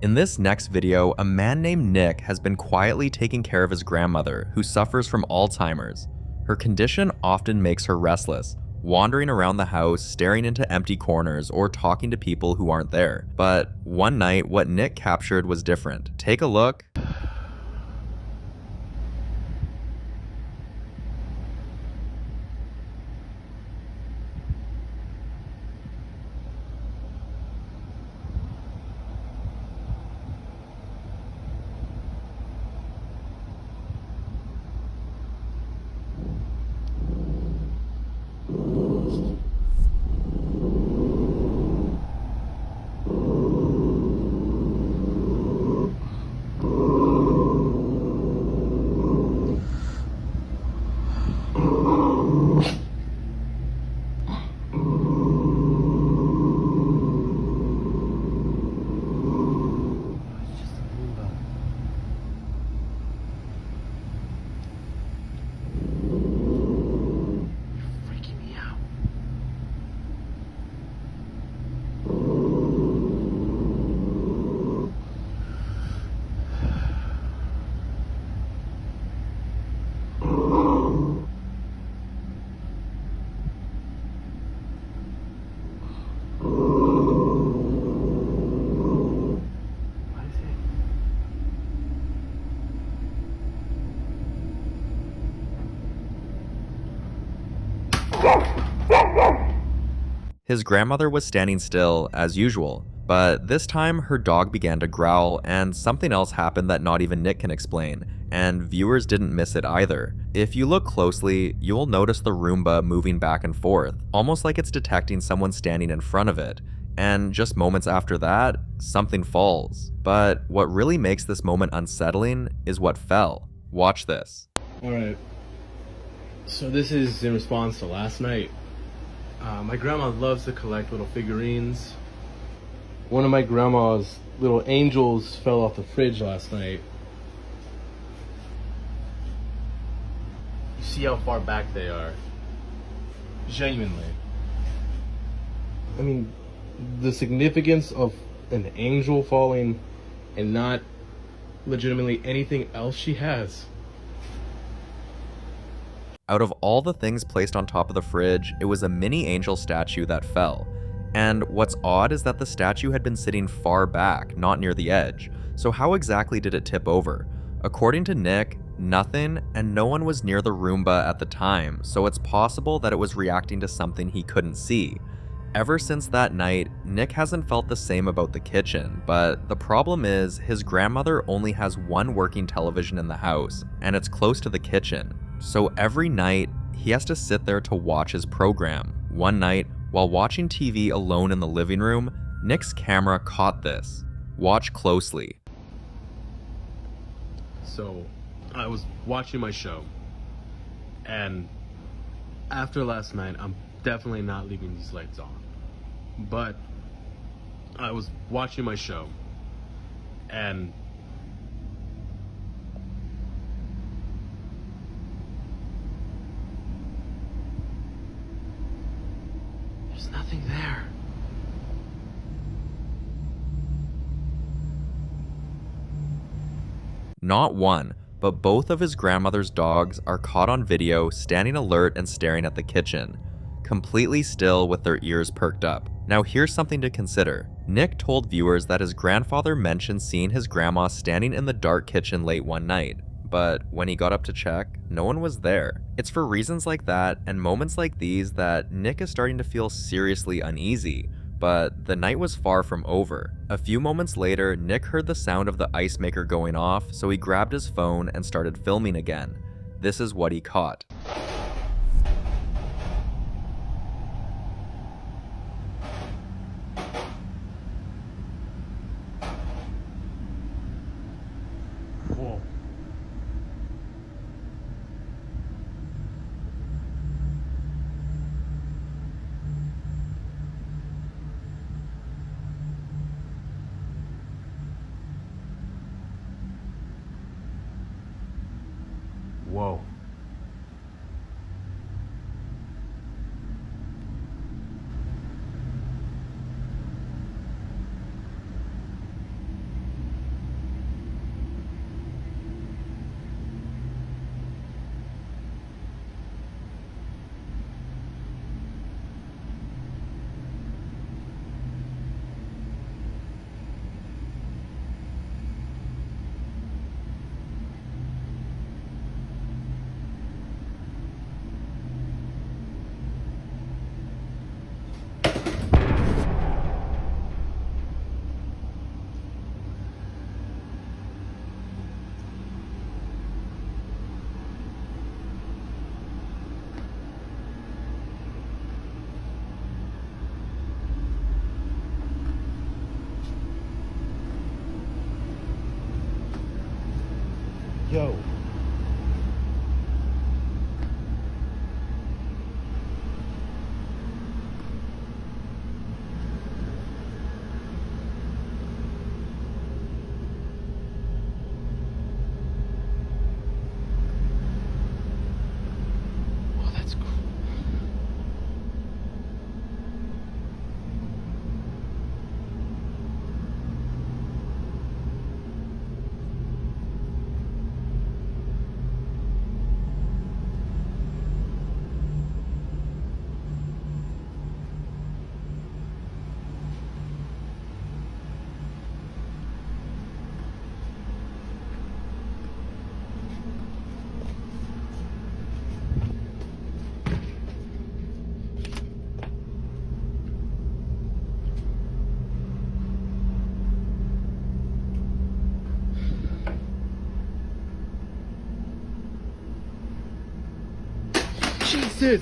S1: In this next video, a man named Nick has been quietly taking care of his grandmother, who suffers from Alzheimer's. Her condition often makes her restless, wandering around the house, staring into empty corners, or talking to people who aren't there. But one night, what Nick captured was different. Take a look. His grandmother was standing still, as usual, but this time her dog began to growl and something else happened that not even Nick can explain, and viewers didn't miss it either. If you look closely, you'll notice the Roomba moving back and forth, almost like it's detecting someone standing in front of it. And just moments after that, something falls. But what really makes this moment unsettling is what fell. Watch this.
S13: Alright, so this is in response to last night. My grandma loves to collect little figurines. One of my grandma's little angels fell off the fridge last night. You see how far back they are? Genuinely. I mean, the significance of an angel falling and not legitimately anything else she has.
S1: Out of all the things placed on top of the fridge, it was a mini angel statue that fell. And what's odd is that the statue had been sitting far back, not near the edge. So how exactly did it tip over? According to Nick, nothing, and no one was near the Roomba at the time, so it's possible that it was reacting to something he couldn't see. Ever since that night, Nick hasn't felt the same about the kitchen, but the problem is his grandmother only has one working television in the house, and it's close to the kitchen. So every night, he has to sit there to watch his program. One night, while watching TV alone in the living room, Nick's camera caught this. Watch closely.
S13: So, I was watching my show, and after last night, I'm definitely not leaving these lights on. but I was watching my show, and there's nothing there.
S1: Not one, but both of his grandmother's dogs are caught on video standing alert and staring at the kitchen, completely still with their ears perked up. Now here's something to consider. Nick told viewers that his grandfather mentioned seeing his grandma standing in the dark kitchen late one night, but when he got up to check, no one was there. It's for reasons like that and moments like these that Nick is starting to feel seriously uneasy. But the night was far from over. A few moments later, Nick heard the sound of the ice maker going off, so he grabbed his phone and started filming again. This is what he caught.
S13: Whoa. Whoa. Yo. Oh, that's cool. Jesus!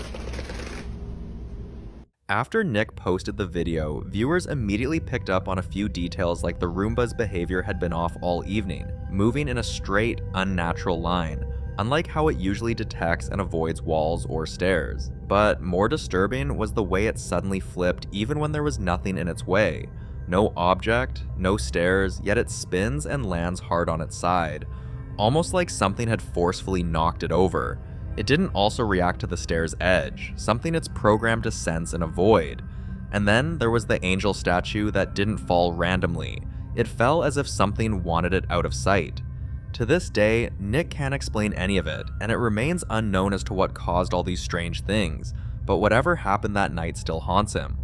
S1: After Nick posted the video, viewers immediately picked up on a few details like the Roomba's behavior had been off all evening, moving in a straight, unnatural line, unlike how it usually detects and avoids walls or stairs. But more disturbing was the way it suddenly flipped even when there was nothing in its way. No object, no stairs, yet it spins and lands hard on its side, almost like something had forcefully knocked it over. It didn't also react to the stair's edge, something it's programmed to sense and avoid. And then there was the angel statue that didn't fall randomly. It fell as if something wanted it out of sight. To this day, Nick can't explain any of it, and it remains unknown as to what caused all these strange things, but whatever happened that night still haunts him.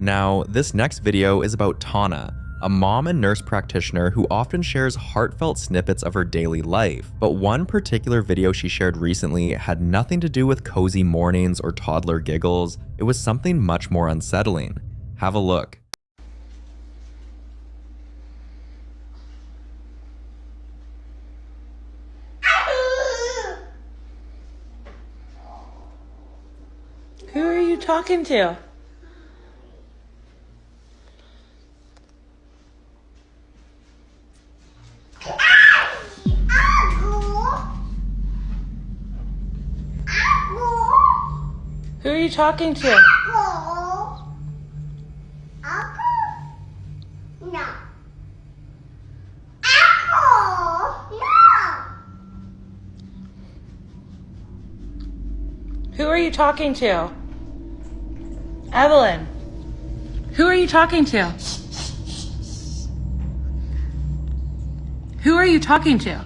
S1: Now, this next video is about Tana, a mom and nurse practitioner who often shares heartfelt snippets of her daily life, but one particular video she shared recently had nothing to do with cozy mornings or toddler giggles. It was something much more unsettling. Have a look.
S11: Who are you talking to?
S5: Who are you talking to?
S14: No.
S5: Who are you talking to? Evelyn. Who are you talking to? Who are you talking to?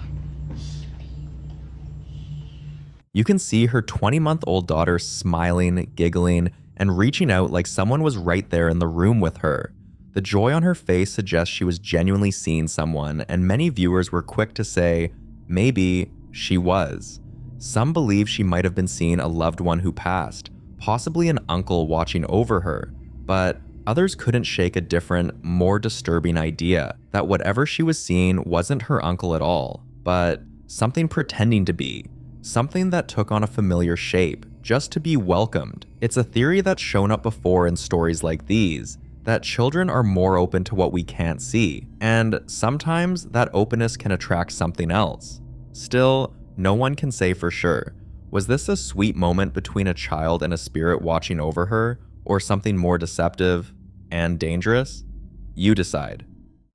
S1: You can see her 20-month-old daughter smiling, giggling, and reaching out like someone was right there in the room with her. The joy on her face suggests she was genuinely seeing someone, and many viewers were quick to say, maybe she was. Some believe she might have been seeing a loved one who passed, possibly an uncle watching over her, but others couldn't shake a different, more disturbing idea that whatever she was seeing wasn't her uncle at all, but something pretending to be, something that took on a familiar shape, just to be welcomed. It's a theory that's shown up before in stories like these, that children are more open to what we can't see, and sometimes that openness can attract something else. Still, no one can say for sure. Was this a sweet moment between a child and a spirit watching over her, or something more deceptive and dangerous? You decide.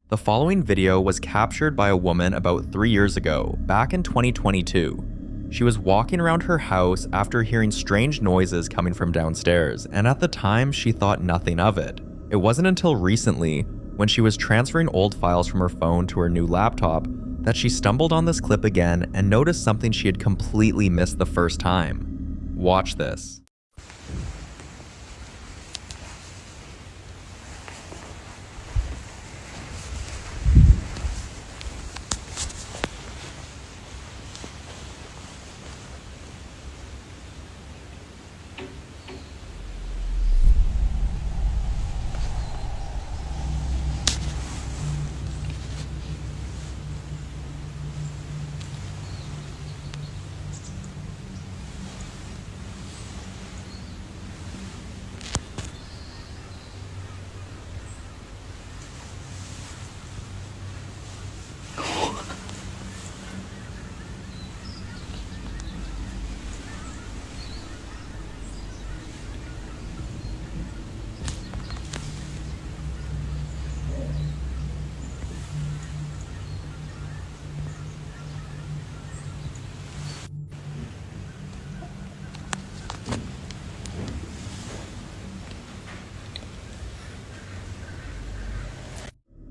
S1: The following video was captured by a woman about 3 years ago, back in 2022. She was walking around her house after hearing strange noises coming from downstairs, and at the time she thought nothing of it. It wasn't until recently, when she was transferring old files from her phone to her new laptop, that she stumbled on this clip again and noticed something she had completely missed the first time. Watch this.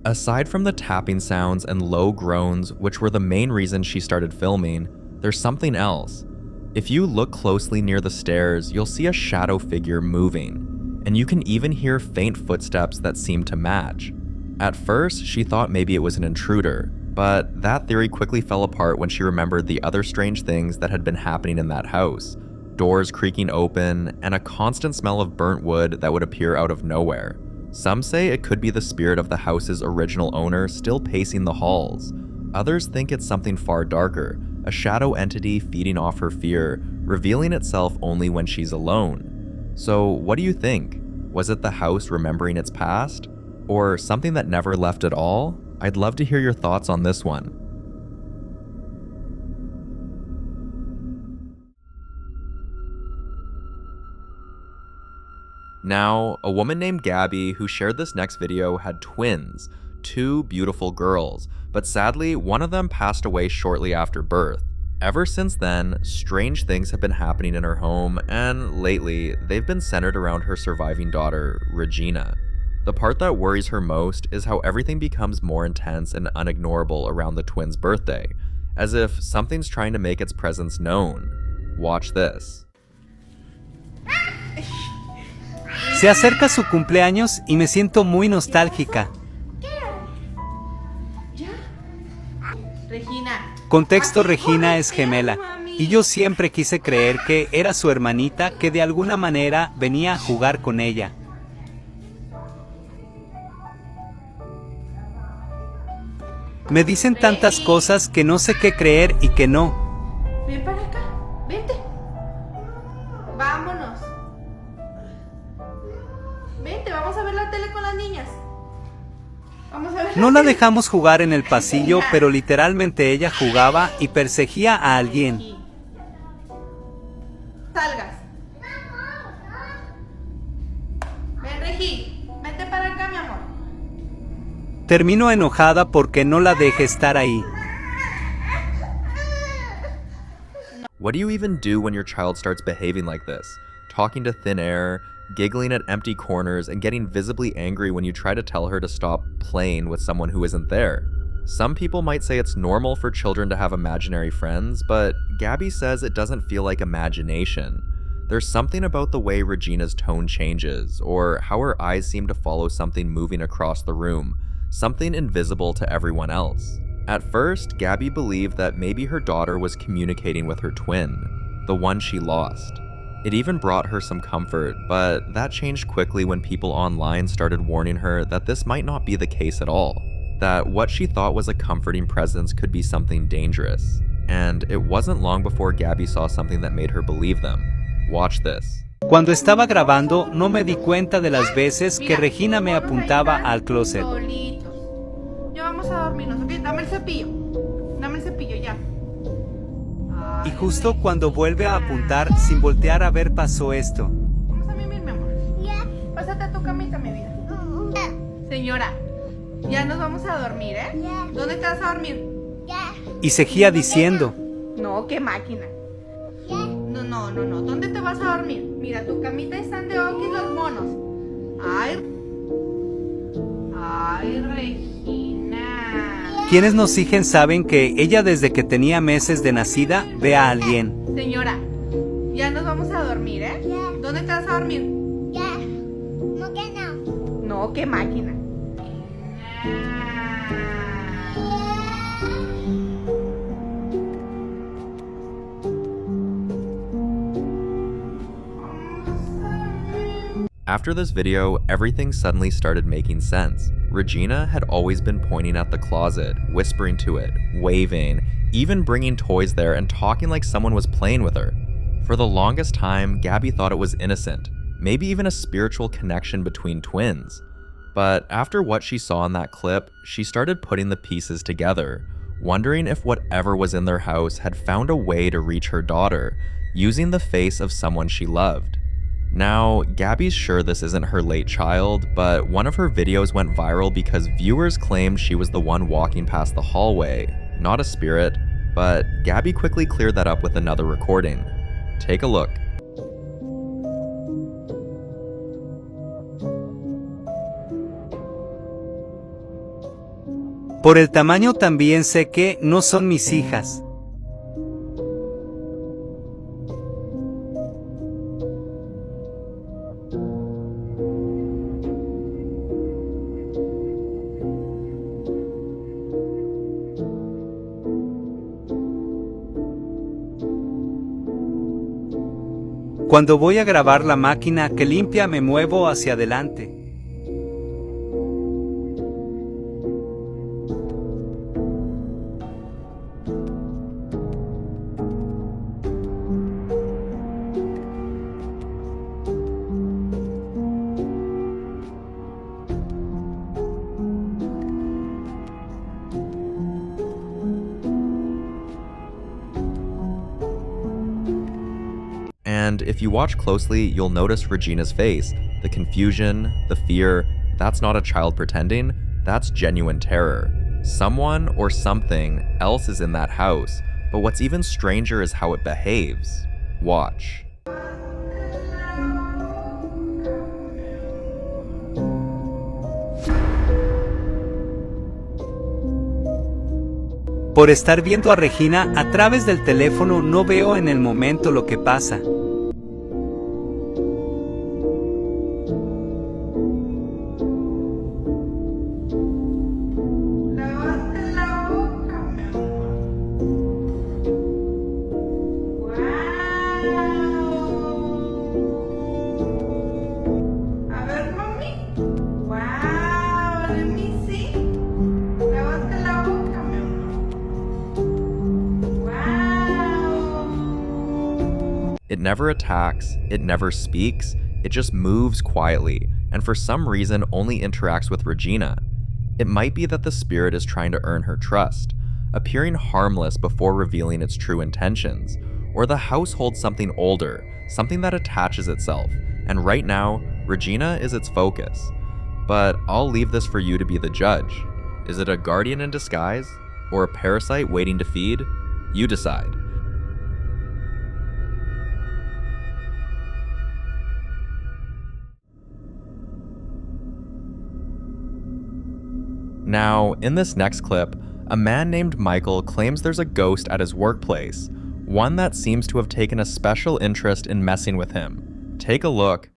S1: Aside from the tapping sounds and low groans, which were the main reason she started filming, there's something else. If you look closely near the stairs, you'll see a shadow figure moving, and you can even hear faint footsteps that seem to match. At first, she thought maybe it was an intruder, but that theory quickly fell apart when she remembered the other strange things that had been happening in that house. Doors creaking open, and a constant smell of burnt wood that would appear out of nowhere. Some say it could be the spirit of the house's original owner still pacing the halls. Others think it's something far darker, a shadow entity feeding off her fear, revealing itself only when she's alone. So what do you think? Was it the house remembering its past? Or something that never left at all? I'd love to hear your thoughts on this one. Now, a woman named Gabby who shared this next video had twins, 2 beautiful girls, but sadly one of them passed away shortly after birth. Ever since then, strange things have been happening in her home, and lately, they've been centered around her surviving daughter, Regina. The part that worries her most is how everything becomes more intense and unignorable around the twins' birthday, as if something's trying to make its presence known. Watch this.
S15: Se acerca su cumpleaños y me siento muy nostálgica.
S5: Regina.
S15: Contexto: Regina es gemela, y yo siempre quise creer que era su hermanita que de alguna manera venía a jugar con ella. Me dicen tantas cosas que no sé qué creer y qué no.
S5: Ven para acá, vente. Vámonos. Vente, vamos a ver la tele con las niñas. Vamos a ver.
S15: No la dejamos jugar en el pasillo, pero literalmente ella jugaba y perseguía a alguien.
S5: Salgas.
S15: termino enojada porque no la deje estar ahí.
S1: What do you even do when your child starts behaving like this? Talking to thin air, giggling at empty corners, and getting visibly angry when you try to tell her to stop playing with someone who isn't there. Some people might say it's normal for children to have imaginary friends, but Gabby says it doesn't feel like imagination. There's something about the way Regina's tone changes, or how her eyes seem to follow something moving across the room, something invisible to everyone else. At first, Gabby believed that maybe her daughter was communicating with her twin, the one she lost. It even brought her some comfort, but that changed quickly when people online started warning her that this might not be the case at all, that what she thought was a comforting presence could be something dangerous. And it wasn't long before Gabby saw something that made her believe them. Watch this.
S15: Cuando estaba grabando, no me di cuenta de las veces que Regina me apuntaba al closet.
S11: Ya vamos a dormirnos, ¿ok? Dame el cepillo. Dame el cepillo, ya.
S15: Y justo cuando vuelve a apuntar, sin voltear a ver, pasó esto.
S11: Vamos a mimir, mi amor. Pásate a tu camita, mi vida. Señora, ya nos vamos a dormir, ¿eh? ¿Dónde te vas a dormir?
S15: Y seguía diciendo.
S11: No, qué máquina. No. ¿Dónde te vas a dormir? Mira, tu camita están de Oki los monos. Ay, Regina.
S15: Quienes nos siguen saben que ella desde que tenía meses de nacida ve a alguien.
S11: Señora, ya nos vamos a dormir, ¿eh? ¿Dónde te vas a dormir? No, que no. No, qué máquina.
S1: After this video, everything suddenly started making sense. Regina had always been pointing at the closet, whispering to it, waving, even bringing toys there and talking like someone was playing with her. For the longest time, Gabby thought it was innocent, maybe even a spiritual connection between twins. But after what she saw in that clip, she started putting the pieces together, wondering if whatever was in their house had found a way to reach her daughter, using the face of someone she loved. Now, Gabby's sure this isn't her late child, but one of her videos went viral because viewers claimed she was the one walking past the hallway, not a spirit, but Gabby quickly cleared that up with another recording. Take a look.
S15: Por el tamaño también sé que no son mis hijas. Cuando voy a grabar la máquina que limpia me muevo hacia adelante.
S1: And if you watch closely, you'll notice Regina's face. The confusion, the fear, that's not a child pretending, that's genuine terror. Someone or something else is in that house, but what's even stranger is how it behaves. Watch.
S15: Por estar viendo a Regina a través del teléfono no veo en el momento lo que pasa.
S1: It never attacks, it never speaks, it just moves quietly, and for some reason only interacts with Regina. It might be that the spirit is trying to earn her trust, appearing harmless before revealing its true intentions, or the house holds something older, something that attaches itself, and right now, Regina is its focus. But I'll leave this for you to be the judge. Is it a guardian in disguise? Or a parasite waiting to feed? You decide. Now, in this next clip, a man named Michael claims there's a ghost at his workplace, one that seems to have taken a special interest in messing with him. Take a look.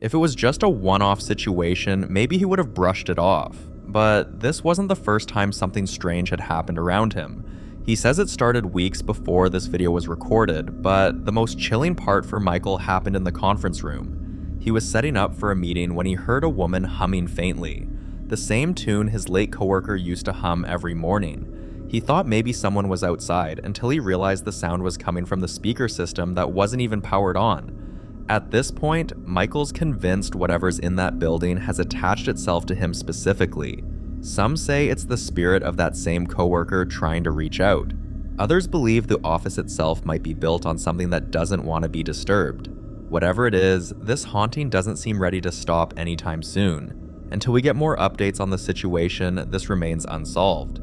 S1: If it was just a one-off situation, maybe he would have brushed it off. But this wasn't the first time something strange had happened around him. He says it started weeks before this video was recorded, but the most chilling part for Michael happened in the conference room. He was setting up for a meeting when he heard a woman humming faintly, the same tune his late coworker used to hum every morning. He thought maybe someone was outside until he realized the sound was coming from the speaker system that wasn't even powered on. At this point, Michael's convinced whatever's in that building has attached itself to him specifically. Some say it's the spirit of that same coworker trying to reach out. Others believe the office itself might be built on something that doesn't want to be disturbed. Whatever it is, this haunting doesn't seem ready to stop anytime soon. Until we get more updates on the situation, this remains unsolved.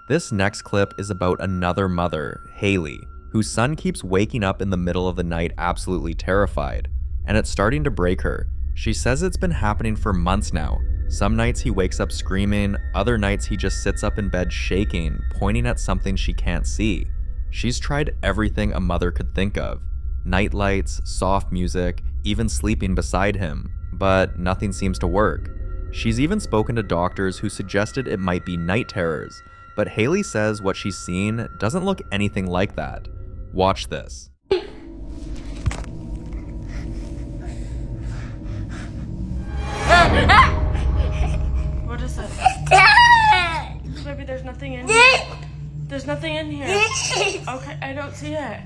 S1: This next clip is about another mother, Haley, whose son keeps waking up in the middle of the night absolutely terrified, and it's starting to break her. She says it's been happening for months now. Some nights he wakes up screaming, other nights he just sits up in bed shaking, pointing at something she can't see. She's tried everything a mother could think of. Night lights, soft music, even sleeping beside him, but nothing seems to work. She's even spoken to doctors who suggested it might be night terrors, but Haley says what she's seen doesn't look anything like that. Watch this.
S2: What is it? Baby, there's nothing in here. There's nothing in here. Okay, I don't see it.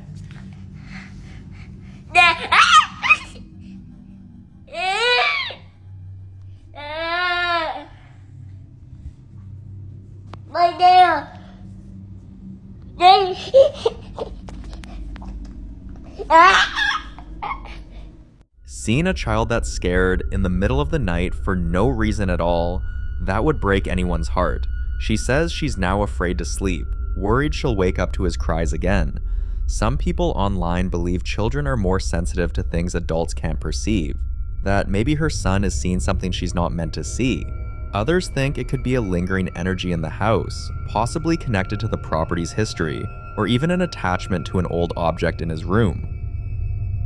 S1: Seeing a child that's scared in the middle of the night for no reason at all, that would break anyone's heart. She says she's now afraid to sleep, worried she'll wake up to his cries again. Some people online believe children are more sensitive to things adults can't perceive, that maybe her son is seeing something she's not meant to see. Others think it could be a lingering energy in the house, possibly connected to the property's history, or even an attachment to an old object in his room.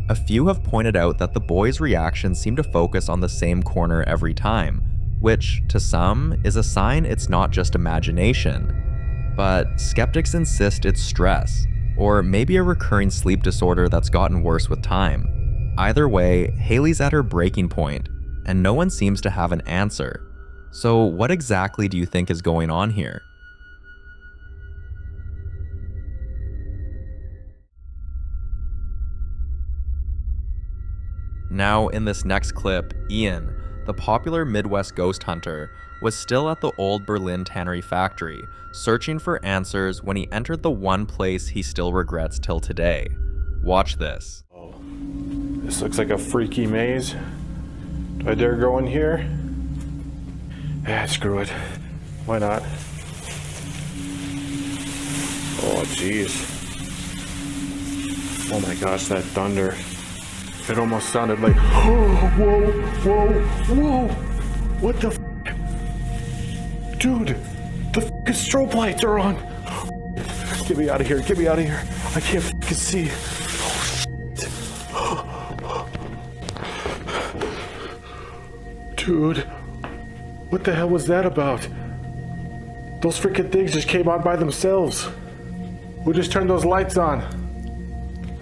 S1: A few have pointed out that the boy's reactions seem to focus on the same corner every time, which, to some, is a sign it's not just imagination. But skeptics insist it's stress, or maybe a recurring sleep disorder that's gotten worse with time. Either way, Haley's at her breaking point, and no one seems to have an answer. So what exactly do you think is going on here? Now, in this next clip, Ian, the popular Midwest ghost hunter, was still at the old Berlin tannery factory, searching for answers when he entered the one place he still regrets till today. Watch this.
S7: This looks like a freaky maze. Do I dare go in here? Yeah, screw it. Why not? Oh, jeez. Oh my gosh, that thunder. It almost sounded like, oh, whoa, whoa, whoa. What the f? Dude, the f***ing strobe lights are on. Get me out of here, get me out of here. I can't f***ing see. Oh, shit. Dude, what the hell was that about? Those freaking things just came on by themselves. Who just turned those lights on?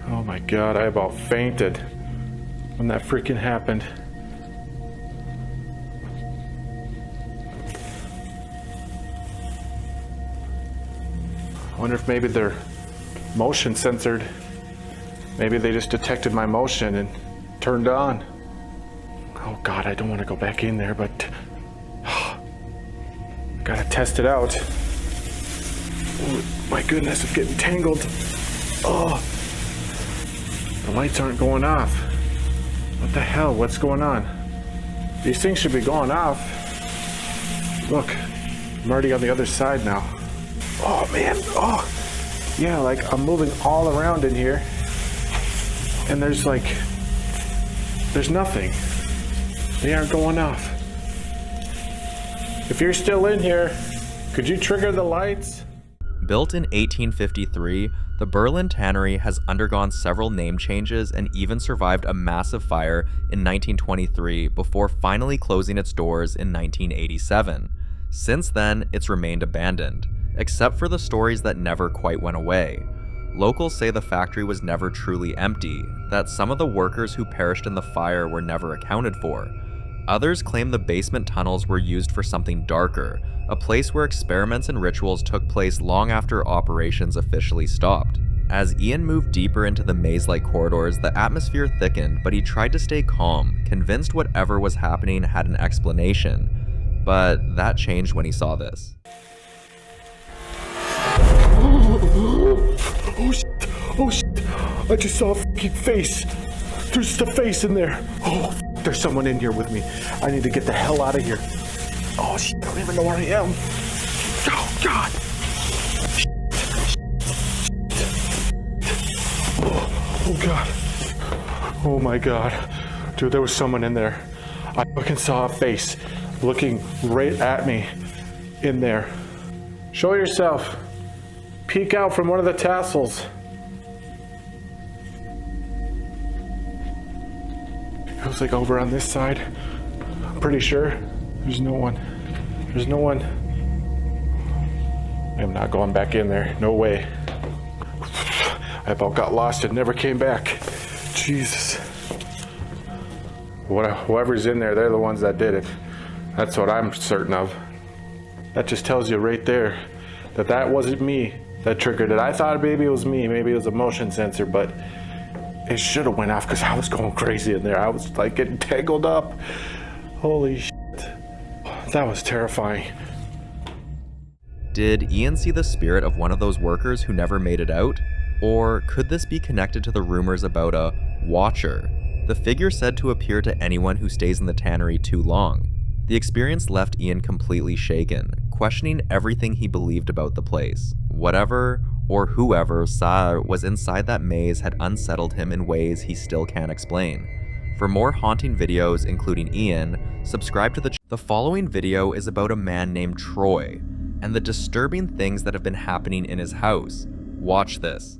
S7: Oh my god, I about fainted when that freaking happened. I wonder if maybe they're motion censored. Maybe they just detected my motion and turned on. Oh God, I don't want to go back in there, but gotta test it out. Oh, my goodness, it's getting tangled. Oh, the lights aren't going off. What the hell? What's going on? These things should be going off. Look, I'm already on the other side now. Oh man, oh. Yeah, like I'm moving all around in here. And there's nothing. They aren't going off. If you're still in here, could you trigger the lights?
S1: Built in 1853, the Berlin Tannery has undergone several name changes and even survived a massive fire in 1923 before finally closing its doors in 1987. Since then, it's remained abandoned, except for the stories that never quite went away. Locals say the factory was never truly empty, that some of the workers who perished in the fire were never accounted for. Others claim the basement tunnels were used for something darker, a place where experiments and rituals took place long after operations officially stopped. As Ian moved deeper into the maze-like corridors, the atmosphere thickened, but he tried to stay calm, convinced whatever was happening had an explanation. But that changed when he saw this.
S7: Oh shit, oh shit, I just saw a fucking face. There's just a face in there. Oh, there's someone in here with me. I need to get the hell out of here. Oh shit, I don't even know where I am. Oh God. Oh God. Oh my God. Dude, there was someone in there. I fucking saw a face looking right at me in there. Show yourself. Peek out from one of the tassels. It was like over on this side. I'm pretty sure. There's no one. There's no one. I'm not going back in there. No way. I about got lost and never came back. Jesus. Whoever's in there, they're the ones that did it. That's what I'm certain of. That just tells you right there that that wasn't me that triggered it. I thought maybe it was me, maybe it was a motion sensor, but it should have went off because I was going crazy in there. I was like getting tangled up. Holy shit. That was terrifying.
S1: Did Ian see the spirit of one of those workers who never made it out? Or could this be connected to the rumors about a watcher? The figure said to appear to anyone who stays in the tannery too long. The experience left Ian completely shaken, questioning everything he believed about the place. Whatever or whoever was inside that maze had unsettled him in ways he still can't explain. For more haunting videos, including Ian, subscribe to the channel. The following video is about a man named Troy and the disturbing things that have been happening in his house. Watch this.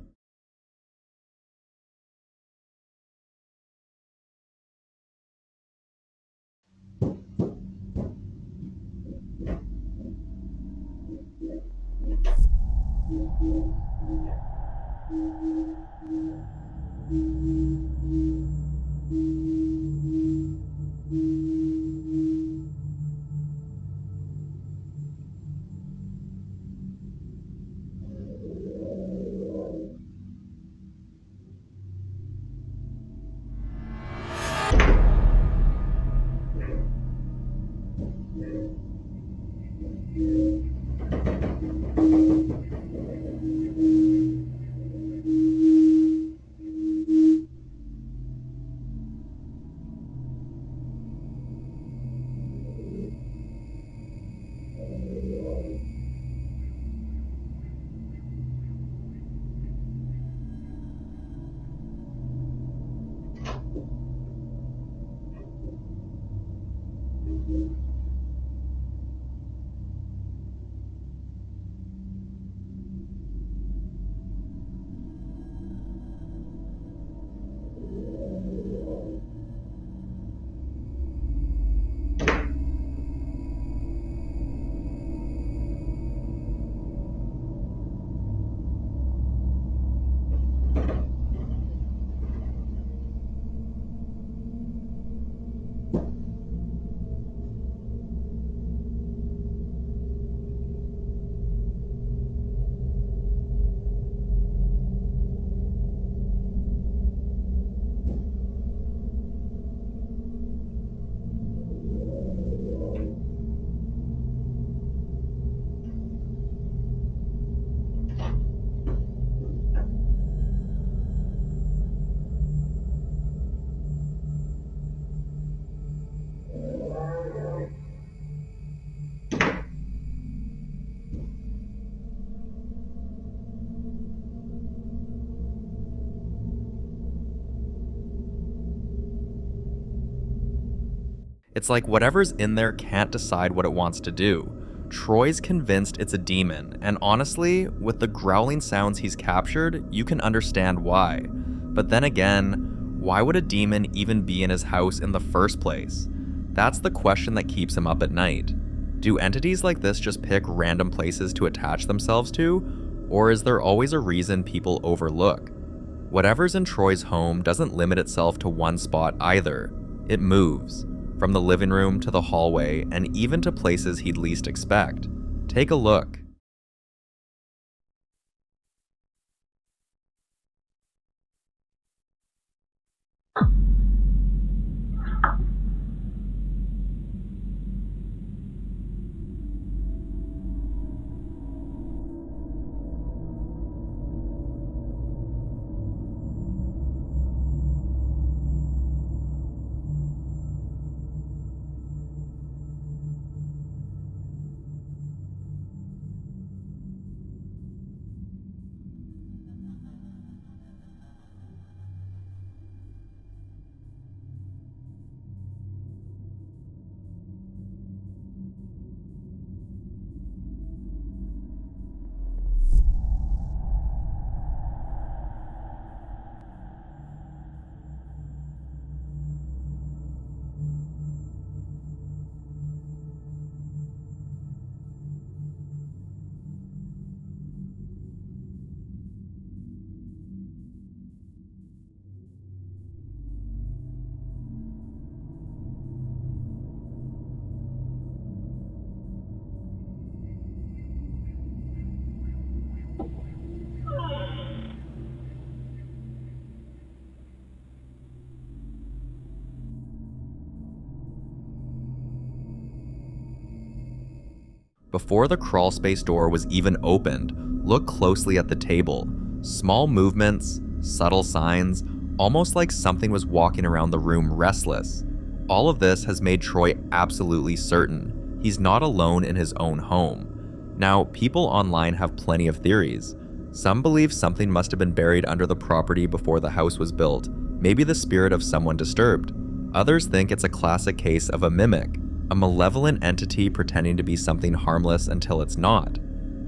S1: It's like whatever's in there can't decide what it wants to do. Troy's convinced it's a demon, and honestly, with the growling sounds he's captured, you can understand why. But then again, why would a demon even be in his house in the first place? That's the question that keeps him up at night. Do entities like this just pick random places to attach themselves to? Or is there always a reason people overlook? Whatever's in Troy's home doesn't limit itself to one spot either. It moves, from the living room to the hallway and even to places he'd least expect. Take a look. Before the crawlspace door was even opened, look closely at the table. Small movements, subtle signs, almost like something was walking around the room restless. All of this has made Troy absolutely certain he's not alone in his own home. Now, people online have plenty of theories. Some believe something must have been buried under the property before the house was built, maybe the spirit of someone disturbed. Others think it's a classic case of a mimic, a malevolent entity pretending to be something harmless until it's not.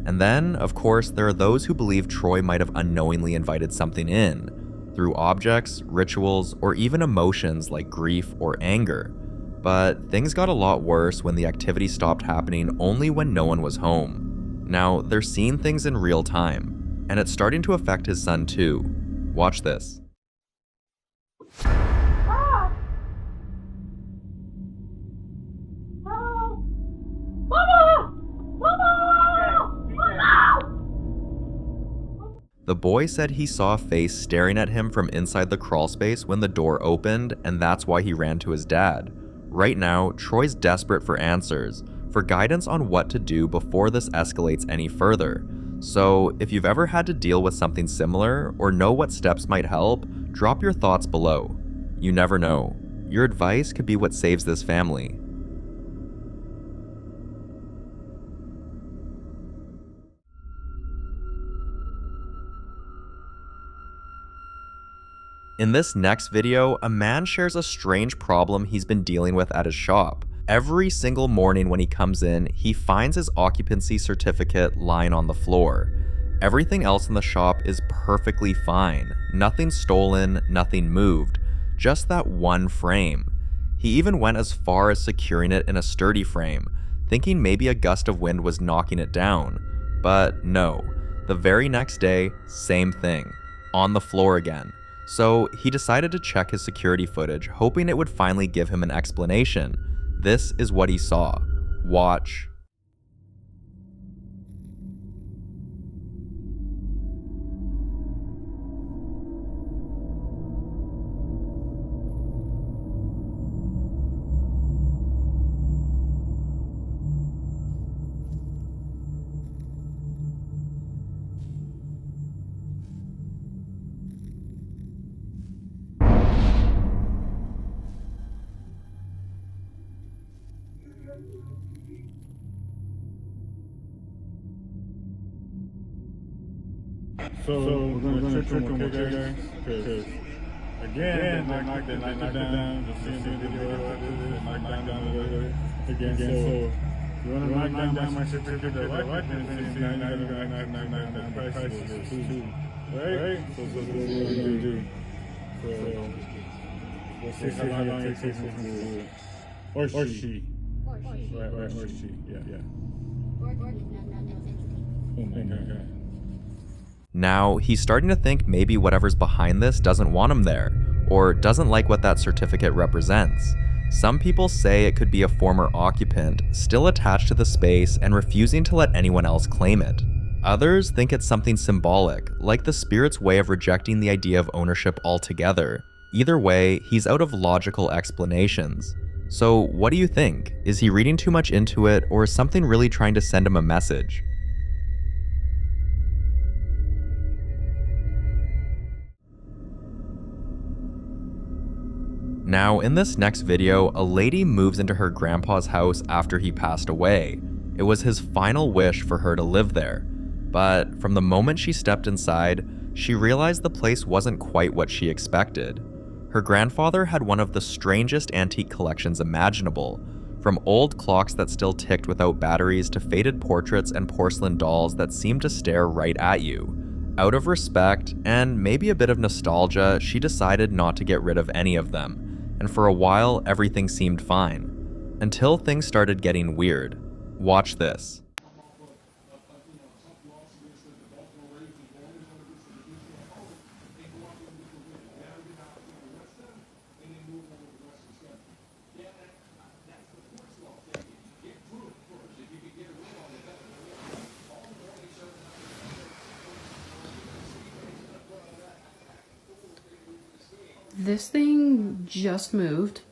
S1: And then, of course, there are those who believe Troy might have unknowingly invited something in, through objects, rituals, or even emotions like grief or anger. But things got a lot worse when the activity stopped happening only when no one was home. Now, they're seeing things in real time, and it's starting to affect his son too. Watch this. The boy said he saw a face staring at him from inside the crawlspace when the door opened, and that's why he ran to his dad. Right now, Troy's desperate for answers, for guidance on what to do before this escalates any further. So, if you've ever had to deal with something similar, or know what steps might help, drop your thoughts below. You never know. Your advice could be what saves this family. In this next video, a man shares a strange problem he's been dealing with at his shop. Every single morning when he comes in, he finds his occupancy certificate lying on the floor. Everything else in the shop is perfectly fine. Nothing stolen, nothing moved. Just that one frame. He even went as far as securing it in a sturdy frame, thinking maybe a gust of wind was knocking it down. But no. The very next day, same thing. On the floor again. So he decided to check his security footage, hoping it would finally give him an explanation. This is what he saw. Watch.
S14: So we're gonna trick them, okay, guys? Because again, they knocked it down. You'll see in the video, they knocked down Again, so you want to knock down my certificate of life expectancy, now you're going to knock down the price of this too. Right? So that's what we're going to do. So we'll see how long it takes us to do it. Or she. Right, or she. Yeah. Oh my God.
S1: Now, he's starting to think maybe whatever's behind this doesn't want him there, or doesn't like what that certificate represents. Some people say it could be a former occupant, still attached to the space and refusing to let anyone else claim it. Others think it's something symbolic, like the spirit's way of rejecting the idea of ownership altogether. Either way, he's out of logical explanations. So what do you think? Is he reading too much into it, or is something really trying to send him a message? Now, in this next video, a lady moves into her grandpa's house after he passed away. It was his final wish for her to live there. But from the moment she stepped inside, she realized the place wasn't quite what she expected. Her grandfather had one of the strangest antique collections imaginable, from old clocks that still ticked without batteries to faded portraits and porcelain dolls that seemed to stare right at you. Out of respect, and maybe a bit of nostalgia, she decided not to get rid of any of them. And for a while, everything seemed fine. Until things started getting weird. Watch this.
S16: This thing just moved.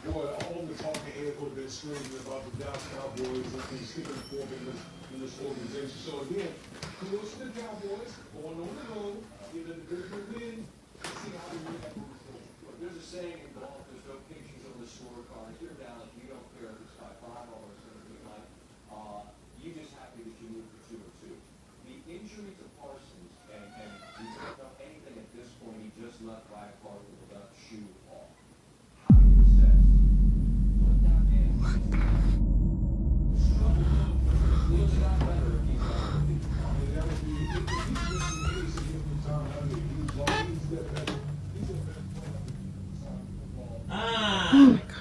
S17: Boy, all the talking heads would have been screaming about the Dallas Cowboys and the sticking fork in this organization. So again, kudos to the Cowboys going on the road, getting a good win. Let's see how they react. There's a saying in golf: there's no pictures on the scorecard. If you're down, you don't care if it's by 5 or something like. You just happy that you moved for 2 or 2. The injury to Parsons, and we don't know anything at this point. He just left by a car with a left shoe off. How do you assess?
S16: Oh my God.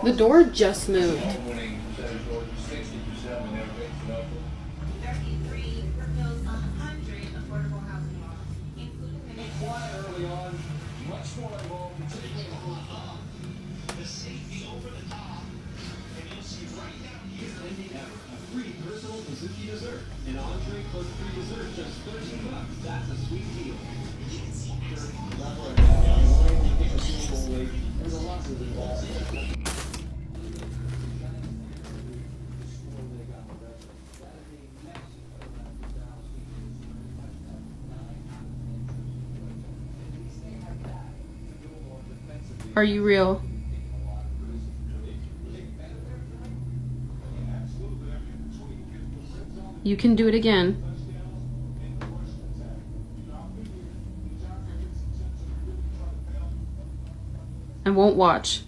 S16: The door just moved.
S18: An entree plus 3 desserts, just $13. That's a sweet deal. There's a lot of involved.
S16: Are you real? You can do it again. I won't watch.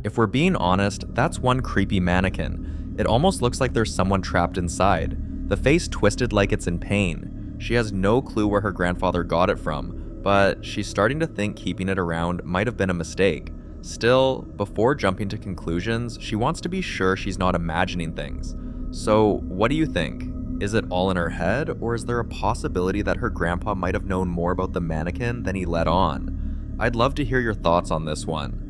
S1: If we're being honest, that's one creepy mannequin. It almost looks like there's someone trapped inside. The face twisted like it's in pain. She has no clue where her grandfather got it from, but she's starting to think keeping it around might have been a mistake. Still, before jumping to conclusions, she wants to be sure she's not imagining things. So, what do you think? Is it all in her head, or is there a possibility that her grandpa might have known more about the mannequin than he let on? I'd love to hear your thoughts on this one.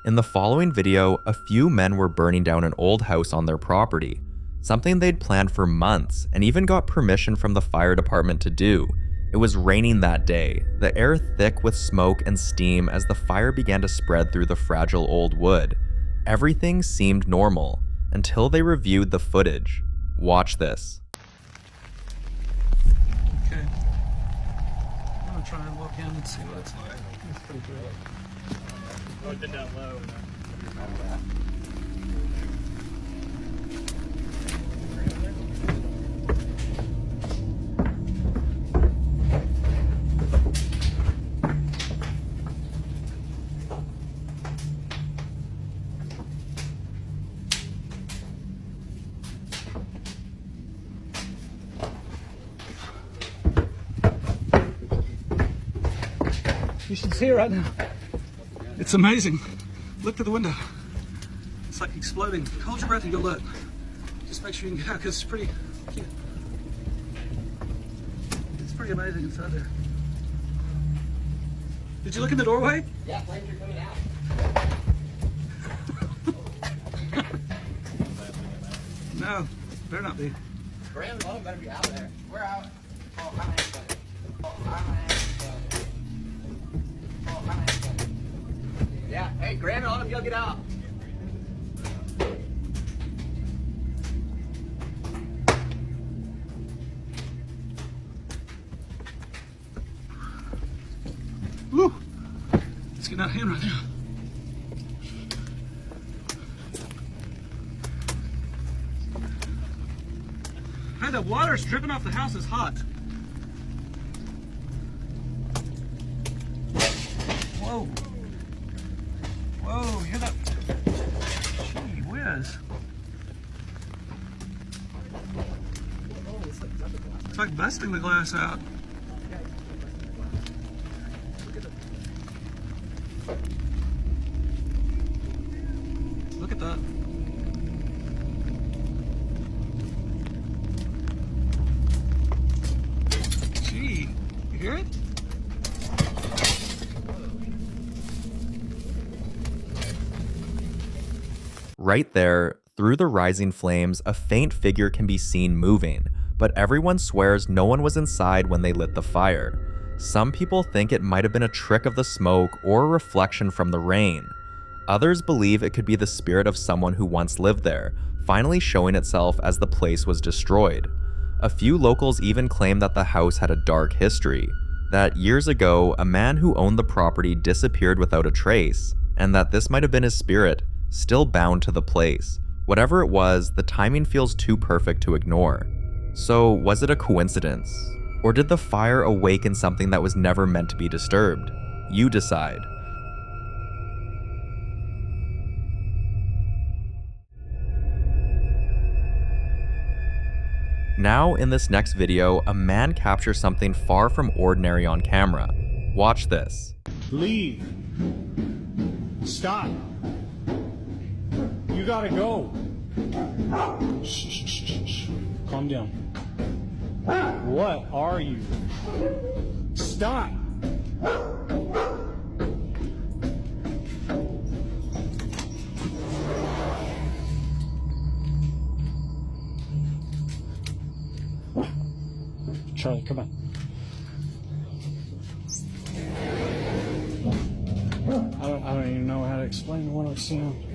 S1: In the following video, a few men were burning down an old house on their property, something they'd planned for months and even got permission from the fire department to do. It was raining that day, the air thick with smoke and steam as the fire began to spread through the fragile old wood. Everything seemed normal until they reviewed the footage. Watch this.
S2: Okay. I'm gonna try and walk in and see what it's like. It's pretty good.
S14: Put it down low.
S2: You should see it right now. It's amazing. Look through the window. It's like exploding. Hold your breath and go look. Just make sure you can get out because it's pretty cute. It's pretty amazing inside there. Did you look in the doorway?
S18: Yeah, flames are coming out.
S2: No, better not be.
S18: Graham Lowe better be out there. We're out. Oh, I'm in. Oh, I'm in. Yeah, hey, Graham, all of y'all get out.
S2: Woo! It's getting out of hand right now. Hey, the water's dripping off the house is hot. Whoa. Whoa, hear that? Gee whiz. It's like busting the glass out. Look at that. Gee, you hear it?
S1: Right there, through the rising flames, a faint figure can be seen moving, but everyone swears no one was inside when they lit the fire. Some people think it might have been a trick of the smoke or a reflection from the rain. Others believe it could be the spirit of someone who once lived there, finally showing itself as the place was destroyed. A few locals even claim that the house had a dark history, that years ago a man who owned the property disappeared without a trace, and that this might have been his spirit, still bound to the place. Whatever it was, the timing feels too perfect to ignore. So, was it a coincidence? Or did the fire awaken something that was never meant to be disturbed? You decide. Now, in this next video, a man captures something far from ordinary on camera. Watch this.
S14: Leave. Stop. You gotta go. Shh, shh, shh, shh. Calm down. What are you? Stop. Charlie, come on. I don't even know how to explain what I've seen.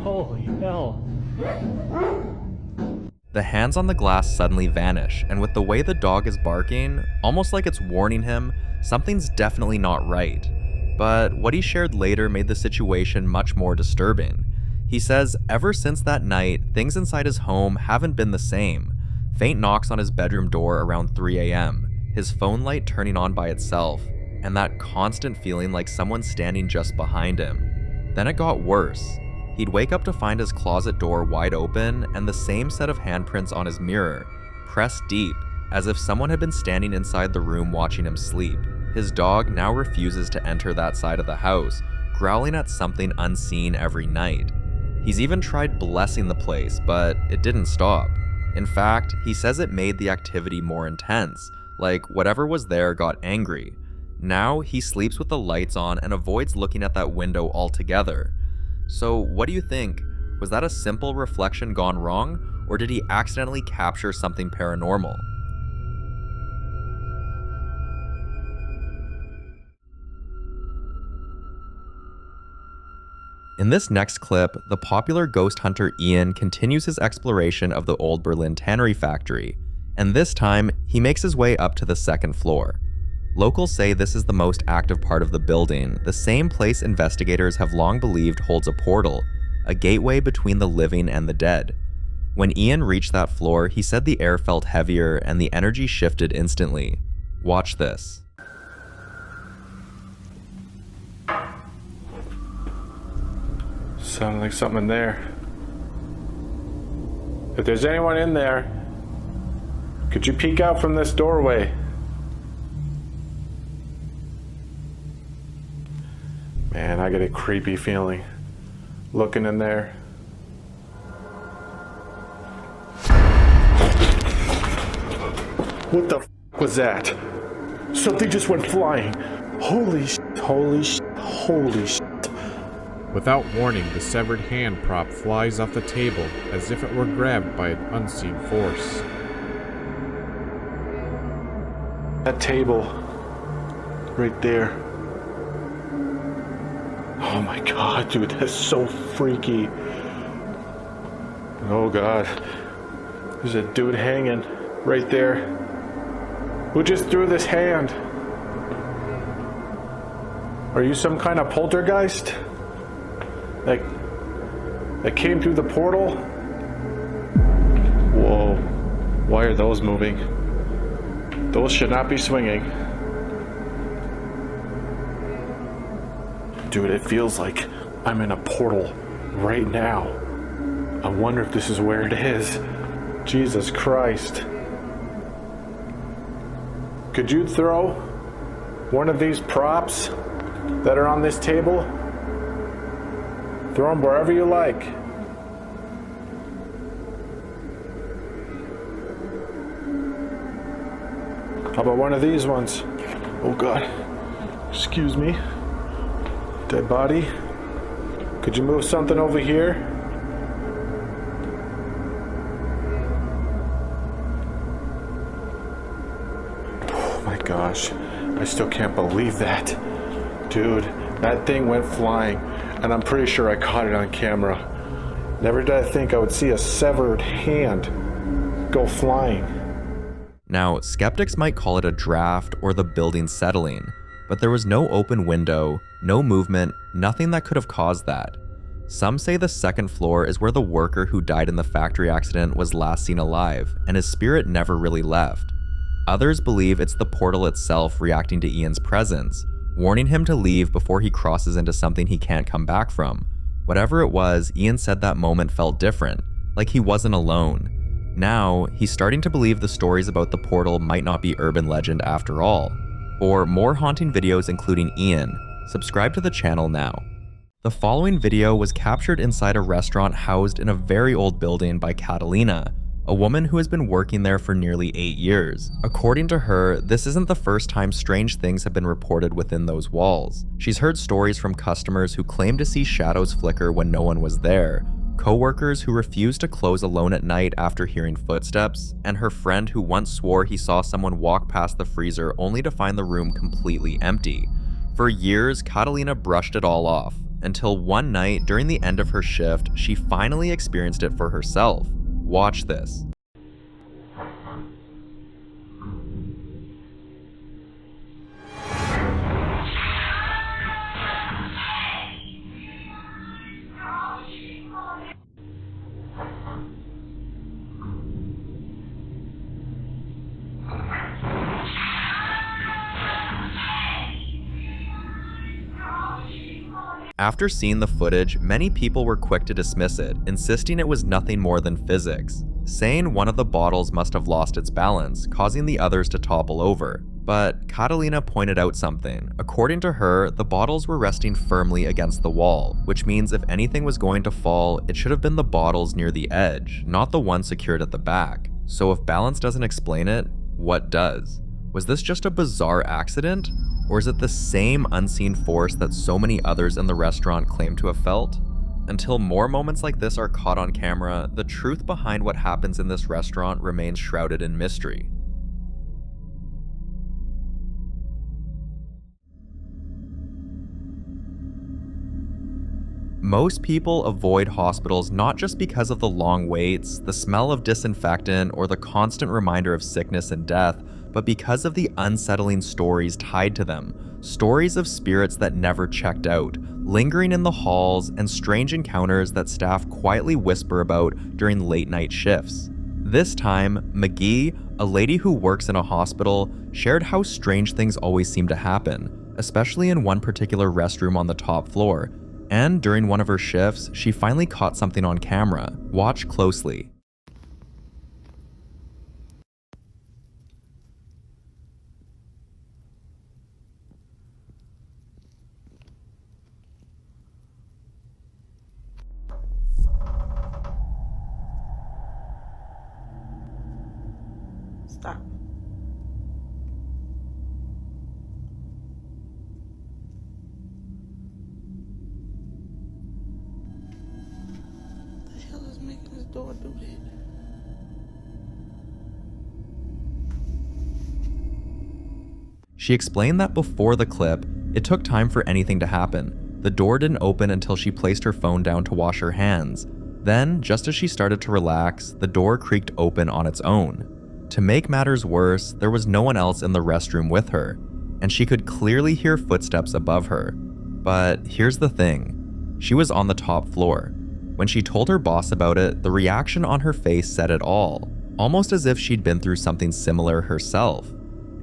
S14: Holy hell.
S1: The hands on the glass suddenly vanish, and with the way the dog is barking, almost like it's warning him, something's definitely not right. But what he shared later made the situation much more disturbing. He says ever since that night, things inside his home haven't been the same. Faint knocks on his bedroom door around 3 a.m. his phone light turning on by itself, and that constant feeling like someone's standing just behind him. Then it got worse. He'd wake up to find his closet door wide open and the same set of handprints on his mirror, pressed deep, as if someone had been standing inside the room watching him sleep. His dog now refuses to enter that side of the house, growling at something unseen every night. He's even tried blessing the place, but it didn't stop. In fact, he says it made the activity more intense, like whatever was there got angry. Now he sleeps with the lights on and avoids looking at that window altogether. So what do you think? Was that a simple reflection gone wrong, or did he accidentally capture something paranormal? In this next clip, the popular ghost hunter Ian continues his exploration of the old Berlin tannery factory, and this time, he makes his way up to the second floor. Locals say this is the most active part of the building, the same place investigators have long believed holds a portal, a gateway between the living and the dead. When Ian reached that floor, he said the air felt heavier and the energy shifted instantly. Watch this.
S7: Sounded like something in there. If there's anyone in there, could you peek out from this doorway? Man, I get a creepy feeling looking in there. What the f was that? Something just went flying. Holy sh! Holy sh! Holy sh!
S19: Without warning, the severed hand prop flies off the table as if it were grabbed by an unseen force.
S7: That table, right there. Oh my god, dude, that's so freaky. Oh god, there's a dude hanging right there. Who just threw this hand? Are you some kind of poltergeist? That came through the portal? Whoa, why are those moving? Those should not be swinging. Dude, it feels like I'm in a portal right now. I wonder if this is where it is. Jesus Christ. Could you throw one of these props that are on this table? Throw them wherever you like. How about one of these ones? Oh God, excuse me. Dead body. Could you move something over here? Oh my gosh, I still can't believe that. Dude, that thing went flying, and I'm pretty sure I caught it on camera. Never did I think I would see a severed hand go flying.
S1: Now, skeptics might call it a draft or the building settling, but there was no open window, no movement, nothing that could have caused that. Some say the second floor is where the worker who died in the factory accident was last seen alive, and his spirit never really left. Others believe it's the portal itself reacting to Ian's presence, warning him to leave before he crosses into something he can't come back from. Whatever it was, Ian said that moment felt different, like he wasn't alone. Now, he's starting to believe the stories about the portal might not be urban legend after all. For more haunting videos including Ian, subscribe to the channel now. The following video was captured inside a restaurant housed in a very old building by Catalina, a woman who has been working there for nearly 8 years. According to her, this isn't the first time strange things have been reported within those walls. She's heard stories from customers who claim to see shadows flicker when no one was there, co-workers who refused to close alone at night after hearing footsteps, and her friend who once swore he saw someone walk past the freezer only to find the room completely empty. For years, Catalina brushed it all off, until one night during the end of her shift, she finally experienced it for herself. Watch this. After seeing the footage, many people were quick to dismiss it, insisting it was nothing more than physics, saying one of the bottles must have lost its balance, causing the others to topple over. But Catalina pointed out something. According to her, the bottles were resting firmly against the wall, which means if anything was going to fall, it should have been the bottles near the edge, not the one secured at the back. So if balance doesn't explain it, what does? Was this just a bizarre accident? Or is it the same unseen force that so many others in the restaurant claim to have felt? Until more moments like this are caught on camera, the truth behind what happens in this restaurant remains shrouded in mystery. Most people avoid hospitals not just because of the long waits, the smell of disinfectant, or the constant reminder of sickness and death, but because of the unsettling stories tied to them. Stories of spirits that never checked out, lingering in the halls, and strange encounters that staff quietly whisper about during late-night shifts. This time, McGee, a lady who works in a hospital, shared how strange things always seem to happen, especially in one particular restroom on the top floor. And during one of her shifts, she finally caught something on camera. Watch closely.
S11: Stop. What the hell is making this door do that?
S1: She explained that before the clip, it took time for anything to happen. The door didn't open until she placed her phone down to wash her hands. Then, just as she started to relax, the door creaked open on its own. To make matters worse, there was no one else in the restroom with her, and she could clearly hear footsteps above her. But here's the thing, she was on the top floor. When she told her boss about it, the reaction on her face said it all, almost as if she'd been through something similar herself.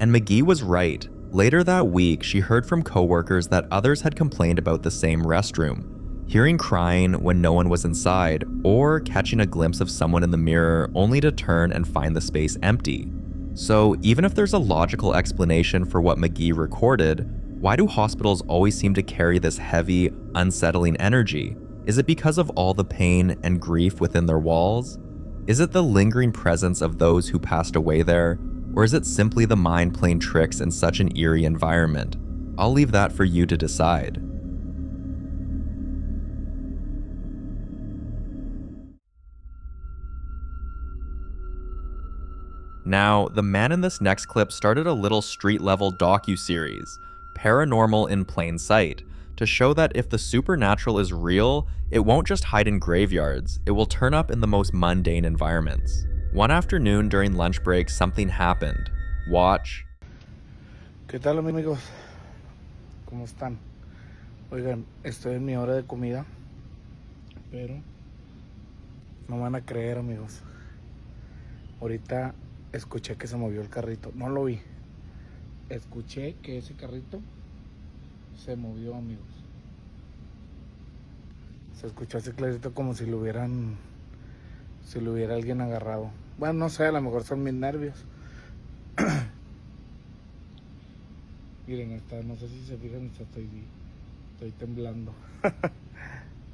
S1: And McGee was right. Later that week, she heard from coworkers that others had complained about the same restroom, hearing crying when no one was inside, or catching a glimpse of someone in the mirror only to turn and find the space empty. So even if there's a logical explanation for what McGee recorded, why do hospitals always seem to carry this heavy, unsettling energy? Is it because of all the pain and grief within their walls? Is it the lingering presence of those who passed away there? Or is it simply the mind playing tricks in such an eerie environment? I'll leave that for you to decide. Now, the man in this next clip started a little street-level docu-series, Paranormal in Plain Sight, to show that if the supernatural is real, it won't just hide in graveyards, it will turn up in the most mundane environments. One afternoon during lunch break, something happened. Watch.
S2: ¿Qué tal, amigos? ¿Cómo están? Oigan, estoy en mi hora de comida, pero no van a creer, amigos. Ahorita escuché que se movió el carrito. No lo vi. Escuché que ese carrito se movió, amigos. Se escuchó así clarito como si lo hubiera alguien agarrado. Bueno, no sé, a lo mejor son mis nervios. Miren, no sé si se fijan, estoy temblando.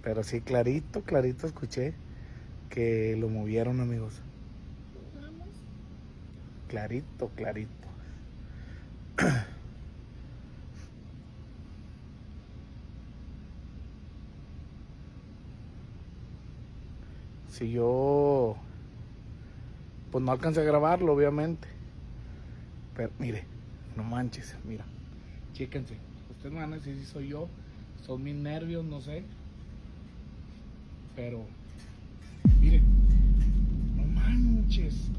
S2: Pero sí, clarito escuché que lo movieron, amigos. Clarito. Si yo, pues no alcancé a grabarlo, obviamente. Pero mire, no manches, mira. Chéquense. Ustedes me van a decir si soy yo, son mis nervios, no sé. Pero, mire, no manches.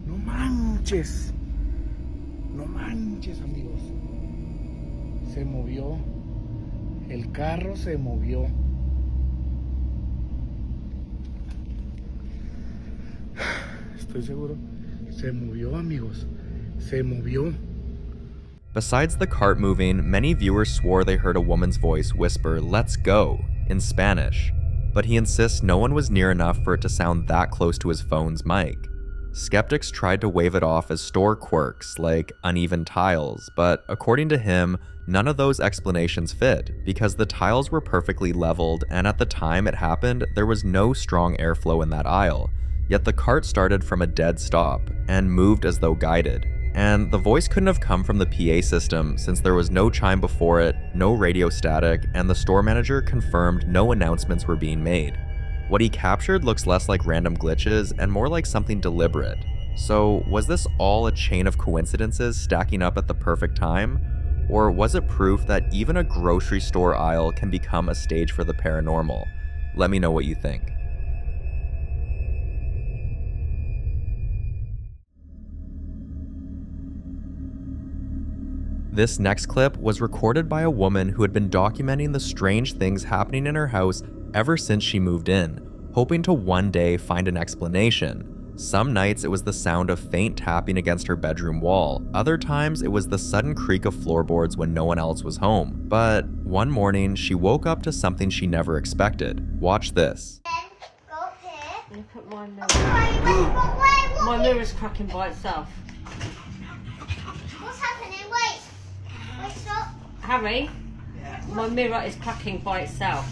S2: No manches, amigos. Se movió. El carro se movió. Estoy seguro. Se movió, amigos. Se movió.
S1: Besides the cart moving, many viewers swore they heard a woman's voice whisper, "Let's go," in Spanish, but he insists no one was near enough for it to sound that close to his phone's mic. Skeptics tried to wave it off as store quirks like uneven tiles, but according to him, none of those explanations fit because the tiles were perfectly leveled and at the time it happened, there was no strong airflow in that aisle, yet the cart started from a dead stop and moved as though guided. And the voice couldn't have come from the PA system since there was no chime before it, no radio static, and the store manager confirmed no announcements were being made. What he captured looks less like random glitches and more like something deliberate. So was this all a chain of coincidences stacking up at the perfect time? Or was it proof that even a grocery store aisle can become a stage for the paranormal? Let me know what you think. This next clip was recorded by a woman who had been documenting the strange things happening in her house ever since she moved in, hoping to one day find an explanation. Some nights it was the sound of faint tapping against her bedroom wall, other times it was the sudden creak of floorboards when no one else was home. But one morning, she woke up to something she never expected. Watch this.
S20: Look at my mirror. My mirror's cracking by itself.
S21: What's happening? Wait, stop.
S20: Harry, my mirror is cracking by itself.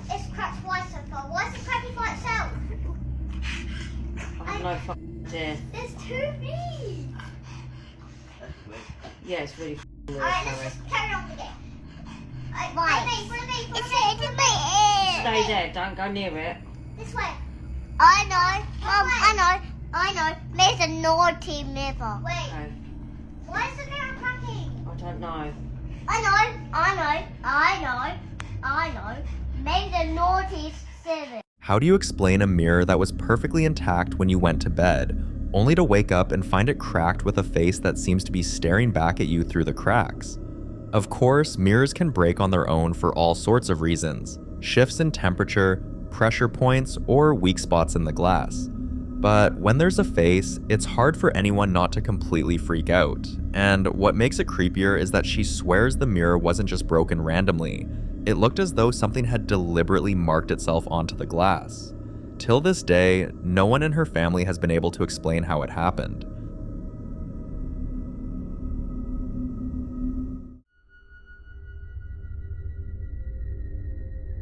S21: It's cracked by itself. Why is it cracking by itself?
S20: I have no fucking idea.
S21: There's two me.
S20: Yeah, it's really weird,
S21: Alright, let's
S20: Harry.
S21: just carry on with it.
S20: Stay there, don't go near it.
S21: This way. I know. Mum, I know. There's a naughty mirror. Wait.
S20: Okay.
S21: Why is the mirror cracking?
S20: I don't know.
S21: I know. Maybe the naughty seven.
S1: How do you explain a mirror that was perfectly intact when you went to bed, only to wake up and find it cracked with a face that seems to be staring back at you through the cracks? Of course, mirrors can break on their own for all sorts of reasons: shifts in temperature, pressure points, or weak spots in the glass. But when there's a face, it's hard for anyone not to completely freak out. And what makes it creepier is that she swears the mirror wasn't just broken randomly. It looked as though something had deliberately marked itself onto the glass. Till this day, no one in her family has been able to explain how it happened.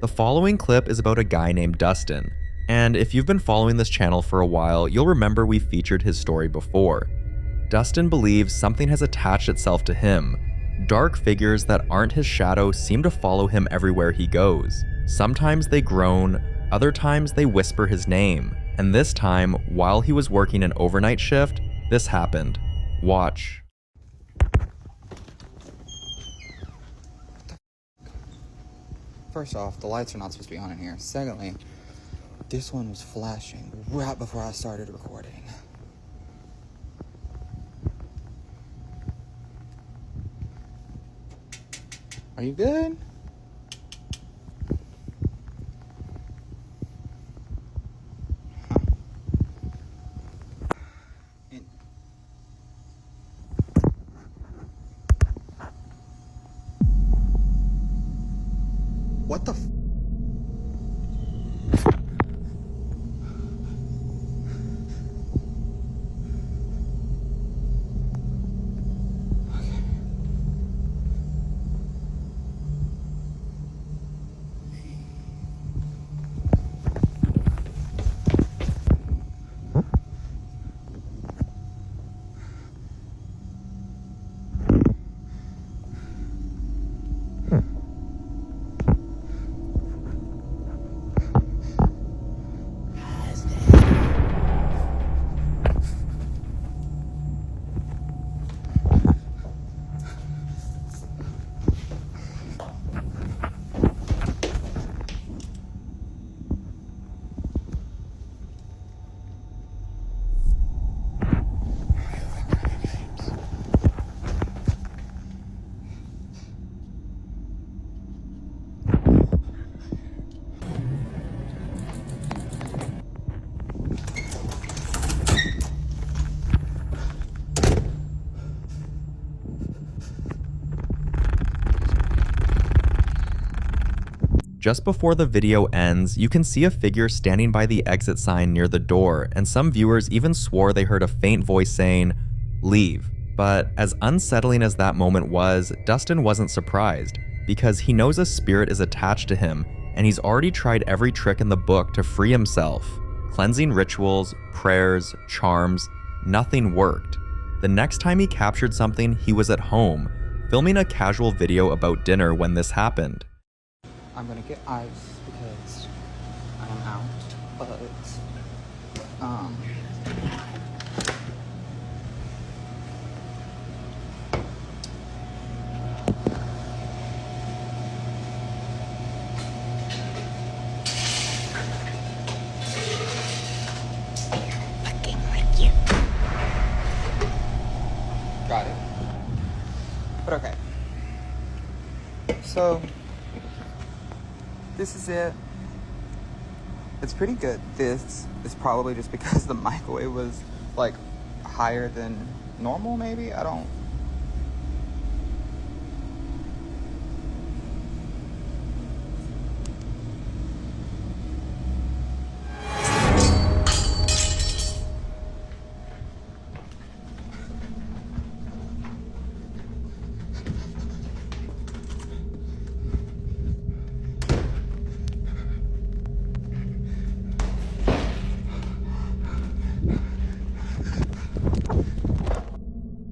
S1: The following clip is about a guy named Dustin, and if you've been following this channel for a while, you'll remember we featured his story before. Dustin believes something has attached itself to him. Dark figures that aren't his shadow seem to follow him everywhere he goes. Sometimes they groan, other times they whisper his name, and this time, while he was working an overnight shift, this happened. Watch.
S22: First off, the lights are not supposed to be on in here. Secondly, this one was flashing right before I started recording. Are you good? What the f?
S1: Just before the video ends, you can see a figure standing by the exit sign near the door, and some viewers even swore they heard a faint voice saying, "Leave." But as unsettling as that moment was, Dustin wasn't surprised, because he knows a spirit is attached to him, and he's already tried every trick in the book to free himself. Cleansing rituals, prayers, charms, nothing worked. The next time he captured something, he was at home, filming a casual video about dinner when this happened.
S22: I'm gonna get ice because I am out, but got it. But okay. So this is it. It's pretty good. This is probably just because the microwave was like higher than normal, maybe? I don't.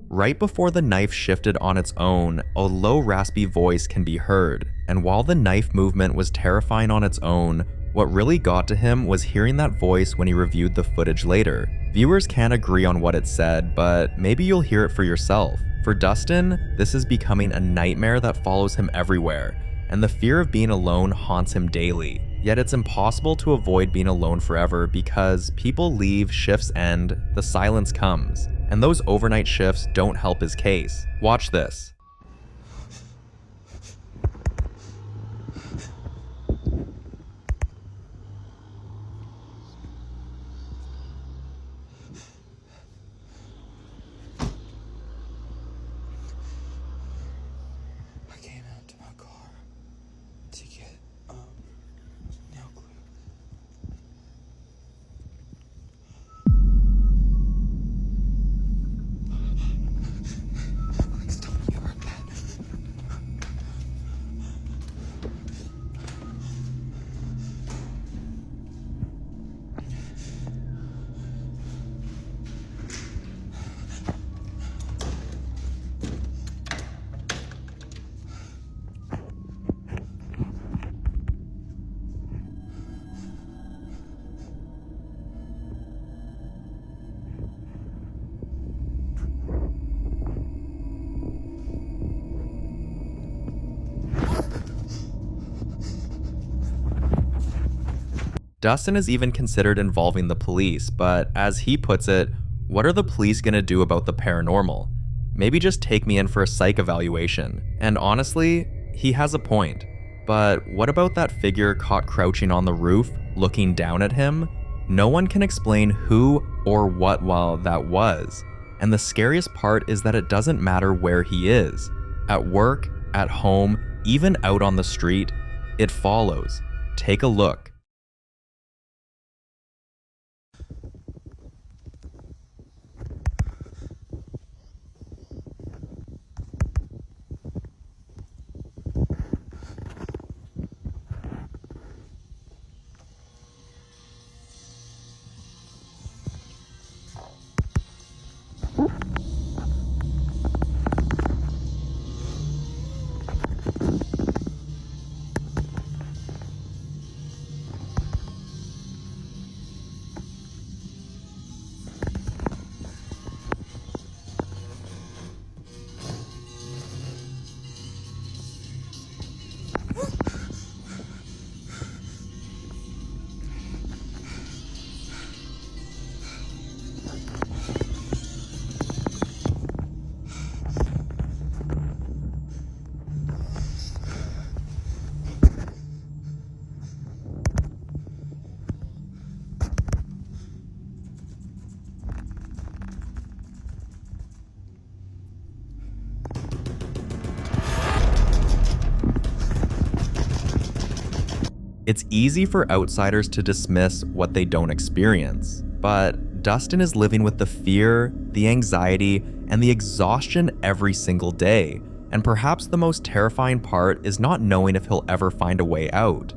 S1: Right before the knife shifted on its own, a low raspy voice can be heard, and while the knife movement was terrifying on its own, what really got to him was hearing that voice when he reviewed the footage later. Viewers can't agree on what it said, but maybe you'll hear it for yourself. For Dustin, this is becoming a nightmare that follows him everywhere, and the fear of being alone haunts him daily. Yet it's impossible to avoid being alone forever because people leave, shifts end, the silence comes. And those overnight shifts don't help his case. Watch this.
S22: I came out to my car to get nail glue.
S1: Dustin is even considered involving the police, but as he puts it, what are the police gonna do about the paranormal? Maybe just take me in for a psych evaluation. And honestly, he has a point. But what about that figure caught crouching on the roof, looking down at him? No one can explain who or what that was. And the scariest part is that it doesn't matter where he is. At work, at home, even out on the street, it follows. Take a look. It's easy for outsiders to dismiss what they don't experience, but Dustin is living with the fear, the anxiety, and the exhaustion every single day, and perhaps the most terrifying part is not knowing if he'll ever find a way out.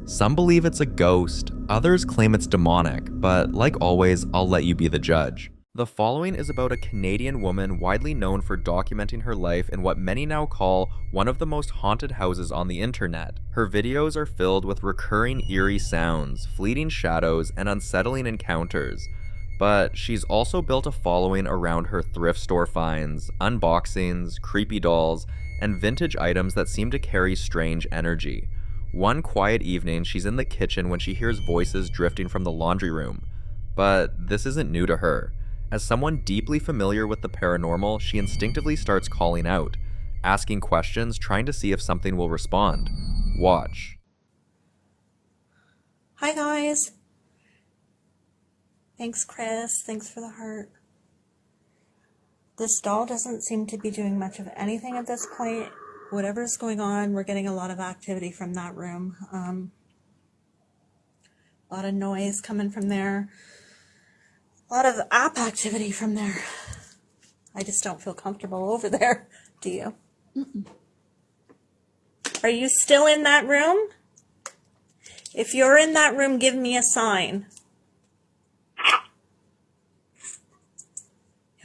S1: Some believe it's a ghost, others claim it's demonic, but like always, I'll let you be the judge. The following is about a Canadian woman widely known for documenting her life in what many now call one of the most haunted houses on the internet. Her videos are filled with recurring eerie sounds, fleeting shadows, and unsettling encounters. But she's also built a following around her thrift store finds, unboxings, creepy dolls, and vintage items that seem to carry strange energy. One quiet evening, she's in the kitchen when she hears voices drifting from the laundry room. But this isn't new to her. As someone deeply familiar with the paranormal, she instinctively starts calling out, asking questions, trying to see if something will respond. Watch.
S3: Hi guys. Thanks Chris, thanks for the heart. This doll doesn't seem to be doing much of anything at this point. Whatever's going on, we're getting a lot of activity from that room. A lot of noise coming from there. A lot of app activity from there. I just don't feel comfortable over there. Do you? Mm-mm. Are you still in that room? If you're in that room, give me a sign.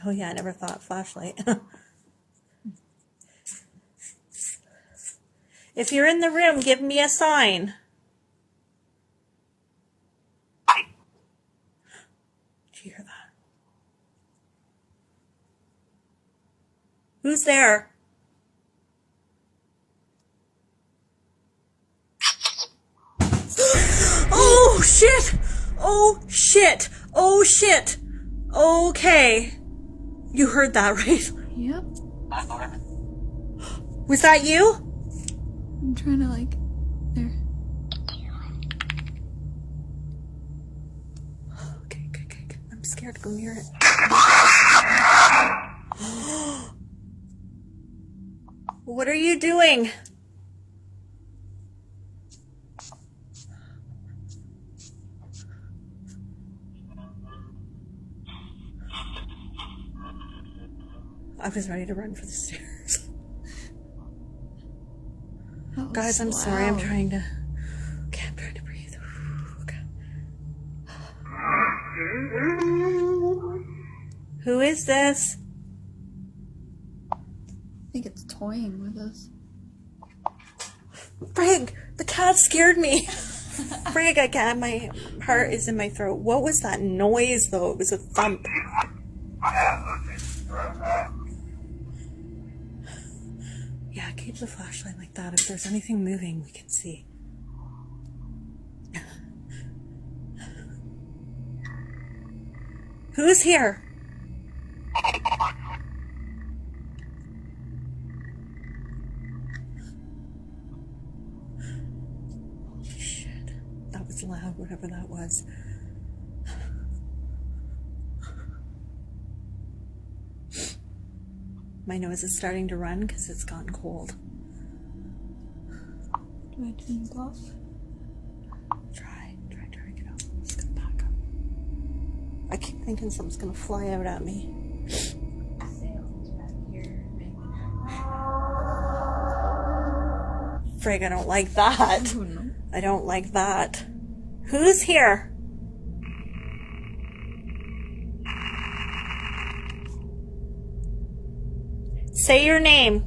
S3: Oh yeah, I never thought flashlight. If you're in the room, give me a sign. Did you hear that? Who's there? Oh shit! Oh shit! Oh shit! Okay. You heard that, right?
S6: Yep.
S3: Was that you?
S6: I'm trying to there.
S3: Okay. I'm scared to go near it. What are you doing? I was ready to run for the stairs. Guys, I'm sorry. I'm trying to breathe. Okay. Who is this?
S6: I think it's toying with us.
S3: Frig, the cat scared me. Frig, I can't. My heart is in my throat. What was that noise, though? It was a thump. Yeah, keep the flashlight like that. If there's anything moving, we can see. Who's here? Holy shit. That was loud, whatever that was. My nose is starting to run because it's gotten cold.
S6: Do I turn it off?
S3: Try, get out. I'm just gonna back up. I keep thinking something's gonna fly out at me. Frig, I don't like that.
S6: Oh, no.
S3: I don't like that. Who's here? Say your name.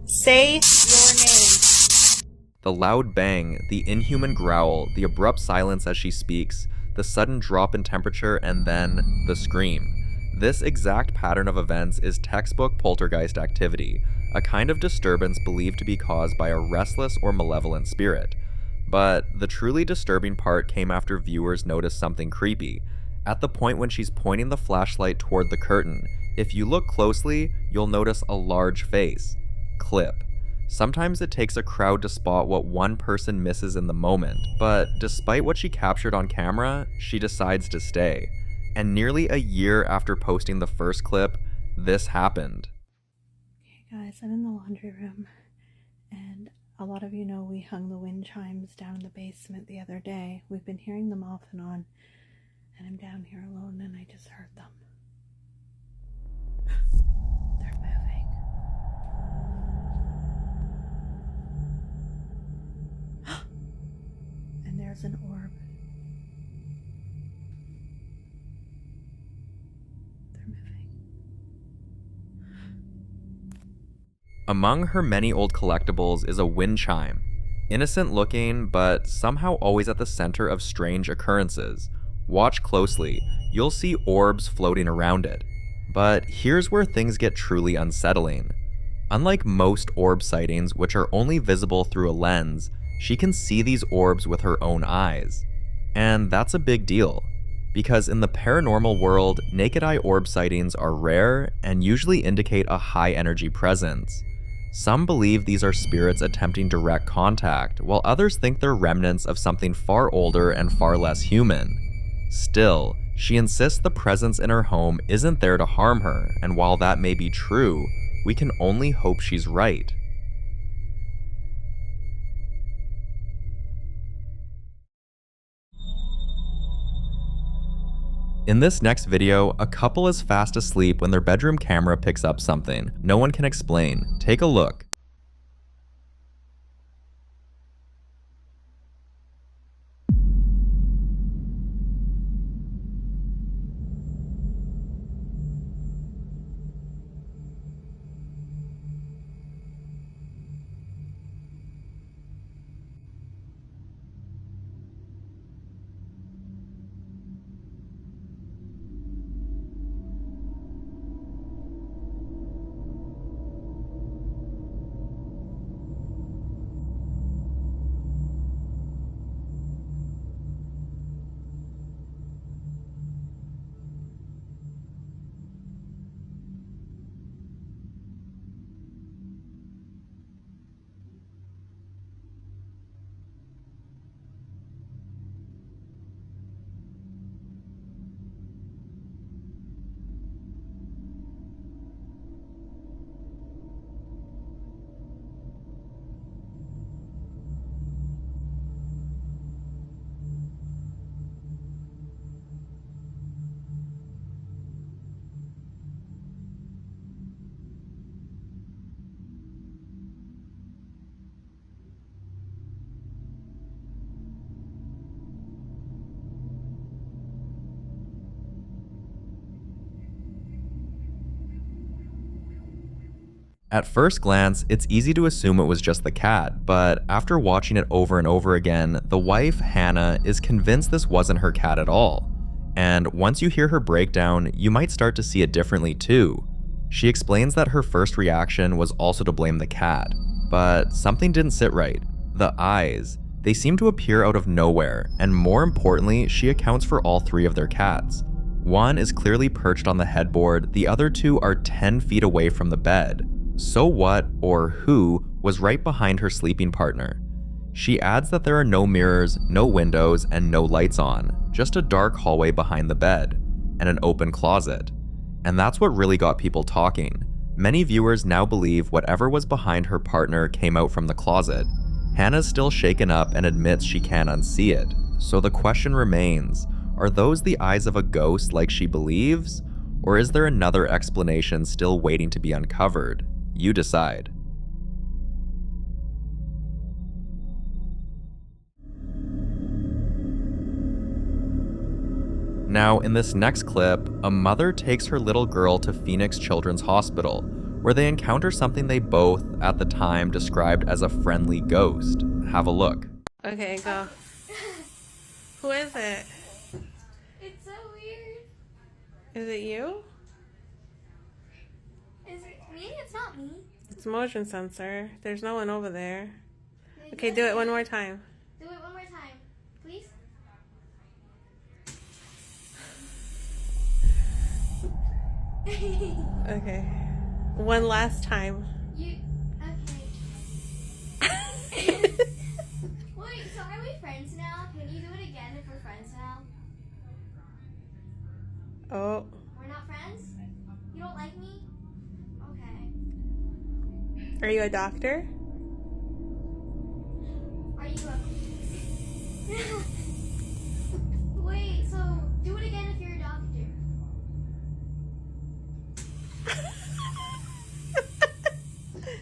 S3: Say your name.
S1: The loud bang, the inhuman growl, the abrupt silence as she speaks, the sudden drop in temperature, and then the scream. This exact pattern of events is textbook poltergeist activity, a kind of disturbance believed to be caused by a restless or malevolent spirit. But the truly disturbing part came after viewers noticed something creepy. At the point when she's pointing the flashlight toward the curtain, if you look closely, you'll notice a large face. Clip. Sometimes it takes a crowd to spot what one person misses in the moment, but despite what she captured on camera, she decides to stay. And nearly a year after posting the first clip, this happened.
S3: Guys, I'm in the laundry room, and a lot of you know we hung the wind chimes down in the basement the other day. We've been hearing them off and on, and I'm down here alone, and I just heard them. They're moving. And there's an orb. They're moving.
S1: Among her many old collectibles is a wind chime. Innocent looking, but somehow always at the center of strange occurrences. Watch closely, you'll see orbs floating around it. But here's where things get truly unsettling. Unlike most orb sightings, which are only visible through a lens, she can see these orbs with her own eyes. And that's a big deal, because in the paranormal world, naked eye orb sightings are rare and usually indicate a high energy presence. Some believe these are spirits attempting direct contact, while others think they're remnants of something far older and far less human. Still, she insists the presence in her home isn't there to harm her, and while that may be true, we can only hope she's right. In this next video, a couple is fast asleep when their bedroom camera picks up something no one can explain. Take a look. At first glance, it's easy to assume it was just the cat, but after watching it over and over again, the wife, Hannah, is convinced this wasn't her cat at all. And once you hear her breakdown, you might start to see it differently too. She explains that her first reaction was also to blame the cat, but something didn't sit right. The eyes. They seem to appear out of nowhere, and more importantly, she accounts for all three of their cats. One is clearly perched on the headboard, the other two are 10 feet away from the bed. So what, or who, was right behind her sleeping partner? She adds that there are no mirrors, no windows, and no lights on, just a dark hallway behind the bed, and an open closet. And that's what really got people talking. Many viewers now believe whatever was behind her partner came out from the closet. Hannah's still shaken up and admits she can't unsee it. So the question remains, are those the eyes of a ghost like she believes? Or is there another explanation still waiting to be uncovered? You decide. Now, in this next clip, a mother takes her little girl to Phoenix Children's Hospital, where they encounter something they both, at the time, described as a friendly ghost. Have a look.
S11: Okay, go. Who is it?
S21: It's so weird.
S11: Is it you?
S21: Is it me? It's not me.
S11: It's motion sensor. There's no one over there. Okay, do it one more time.
S21: Do it one more time, please.
S11: Okay. One last time.
S21: You okay? Wait, so are we friends now? Can you do it again if we're friends now?
S11: Oh.
S21: We're not friends? You don't like me? Okay.
S3: Are you a doctor?
S21: Are you a... Wait, so do it again if you're a doctor.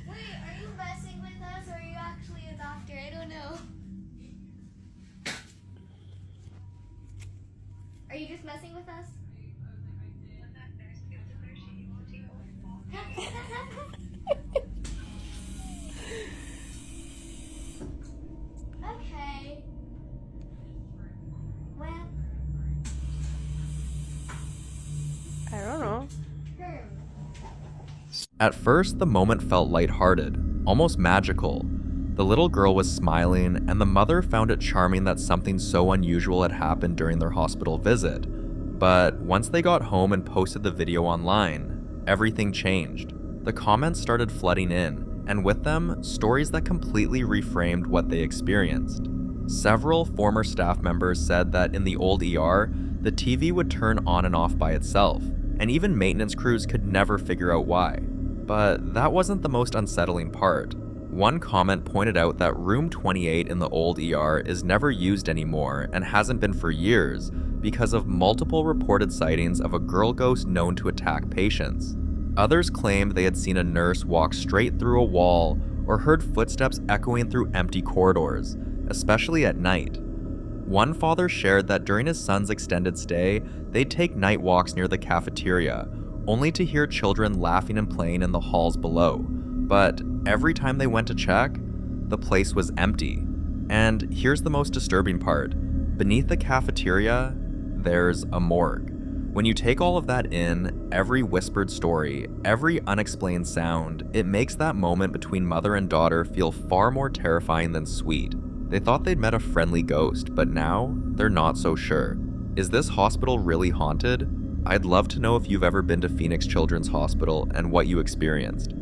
S21: Wait, are you messing with us or are you actually a doctor? I don't know. Are you just messing with us? Okay. Well.
S3: I don't know.
S1: At first, the moment felt lighthearted, almost magical. The little girl was smiling, and the mother found it charming that something so unusual had happened during their hospital visit. But once they got home and posted the video online, everything changed. The comments started flooding in, and with them, stories that completely reframed what they experienced. Several former staff members said that in the old ER, the TV would turn on and off by itself, and even maintenance crews could never figure out why. But that wasn't the most unsettling part. One comment pointed out that room 28 in the old ER is never used anymore and hasn't been for years because of multiple reported sightings of a girl ghost known to attack patients. Others claimed they had seen a nurse walk straight through a wall or heard footsteps echoing through empty corridors, especially at night. One father shared that during his son's extended stay, they'd take night walks near the cafeteria, only to hear children laughing and playing in the halls below. But every time they went to check, the place was empty. And here's the most disturbing part. Beneath the cafeteria, there's a morgue. When you take all of that in, every whispered story, every unexplained sound, it makes that moment between mother and daughter feel far more terrifying than sweet. They thought they'd met a friendly ghost, but now they're not so sure. Is this hospital really haunted? I'd love to know if you've ever been to Phoenix Children's Hospital and what you experienced.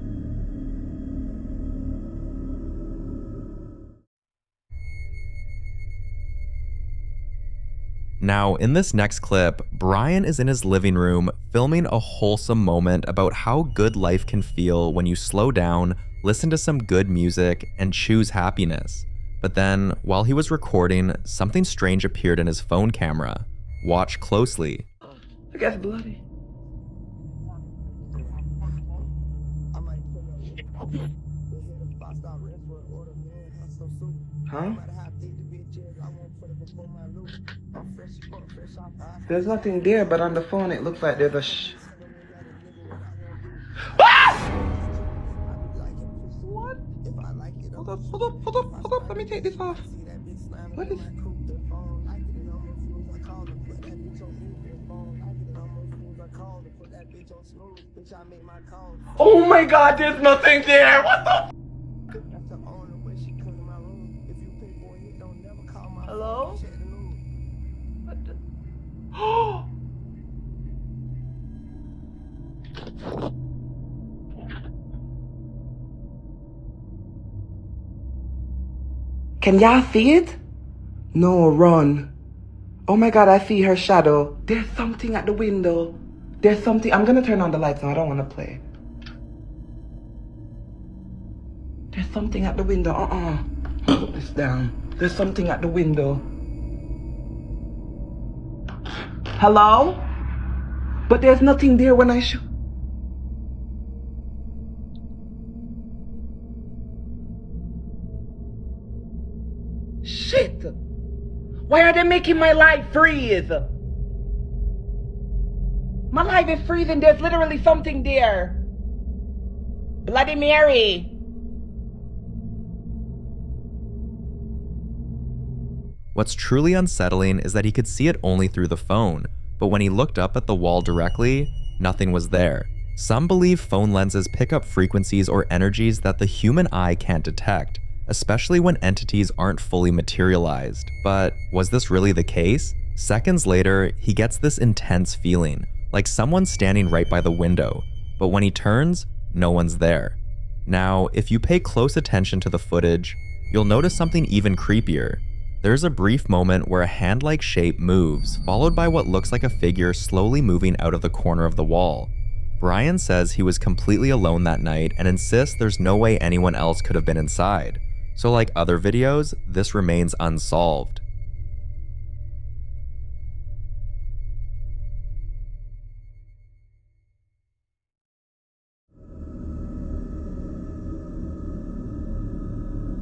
S1: Now, in this next clip, Brian is in his living room filming a wholesome moment about how good life can feel when you slow down, listen to some good music, and choose happiness. But then, while he was recording, something strange appeared in his phone camera. Watch closely.
S2: Look, that's bloody. Huh? There's nothing there, but on the phone it looks like there's a What? Hold up, let me take this off. What is... Oh my god, there's nothing there! What the Hello? What the... Can y'all see it? No, run. Oh my god, I see her shadow. There's something at the window. There's something. I'm gonna turn on the lights now. I don't want to play. There's something at the window. Put this down. There's something at the window. Hello? But there's nothing there when I shoot. Shit! Why are they making my life freeze? My life is freezing. There's literally something there. Bloody Mary.
S1: What's truly unsettling is that he could see it only through the phone, but when he looked up at the wall directly, nothing was there. Some believe phone lenses pick up frequencies or energies that the human eye can't detect, especially when entities aren't fully materialized. But was this really the case? Seconds later, he gets this intense feeling, like someone's standing right by the window, but when he turns, no one's there. Now, if you pay close attention to the footage, you'll notice something even creepier. There's a brief moment where a hand-like shape moves, followed by what looks like a figure slowly moving out of the corner of the wall. Brian says he was completely alone that night and insists there's no way anyone else could have been inside. So like other videos, this remains unsolved.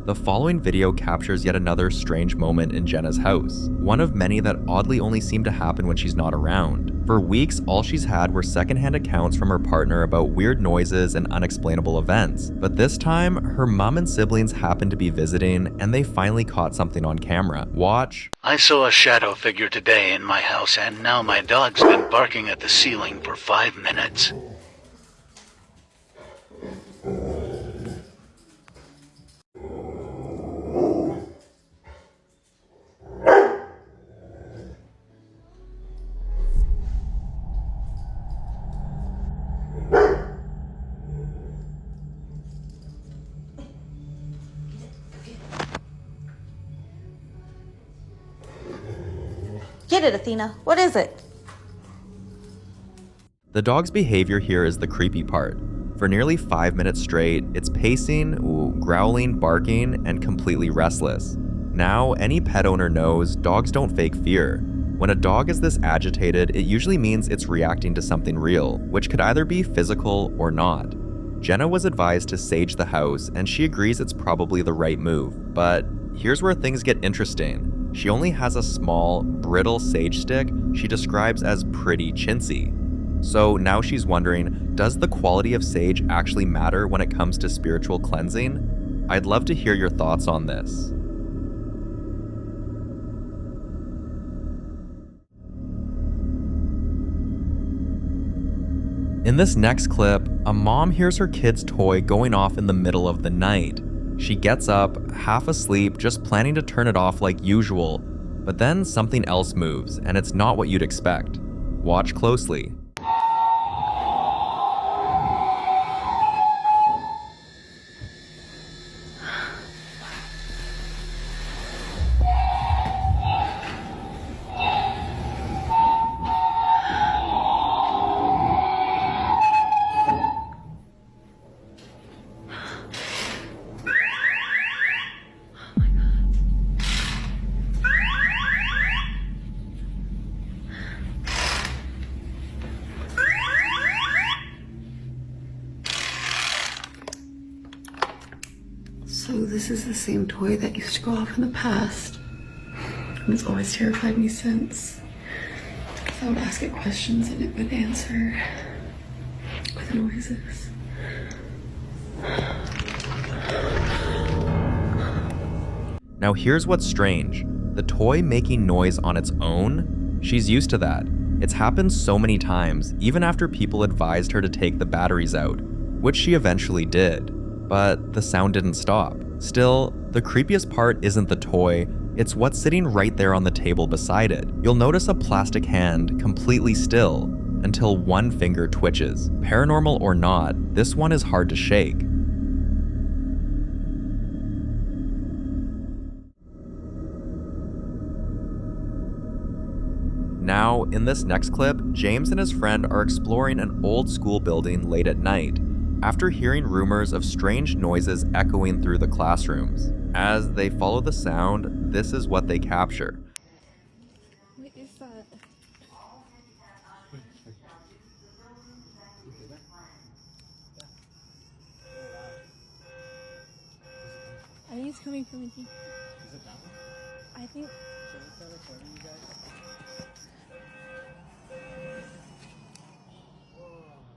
S1: The following video captures yet another strange moment in Jenna's house, one of many that oddly only seem to happen when she's not around. For weeks, all she's had were secondhand accounts from her partner about weird noises and unexplainable events, but this time, her mom and siblings happened to be visiting and they finally caught something on camera. Watch.
S4: I saw a shadow figure today in my house, and now my dog's been barking at the ceiling for 5 minutes.
S3: Get it, Athena. What is it?
S1: The dog's behavior here is the creepy part. For nearly 5 minutes straight, it's pacing, growling, barking, and completely restless. Now, any pet owner knows dogs don't fake fear. When a dog is this agitated, it usually means it's reacting to something real, which could either be physical or not. Jenna was advised to sage the house, and she agrees it's probably the right move. But here's where things get interesting. She only has a small, brittle sage stick she describes as pretty chintzy. So now she's wondering, does the quality of sage actually matter when it comes to spiritual cleansing? I'd love to hear your thoughts on this. In this next clip, a mom hears her kid's toy going off in the middle of the night. She gets up, half asleep, just planning to turn it off like usual, but then something else moves, and it's not what you'd expect. Watch closely.
S8: So this is the same toy that used to go off in the past. And it's always terrified me since. Because I would ask it questions and it would answer with noises.
S1: Now here's what's strange. The toy making noise on its own? She's used to that. It's happened so many times, even after people advised her to take the batteries out, which she eventually did. But the sound didn't stop. Still, the creepiest part isn't the toy, it's what's sitting right there on the table beside it. You'll notice a plastic hand completely still until one finger twitches. Paranormal or not, this one is hard to shake. Now, in this next clip, James and his friend are exploring an old school building late at night, after hearing rumors of strange noises echoing through the classrooms. As they follow the sound, this is what they capture.
S11: What is that? I think it's coming from here. I think.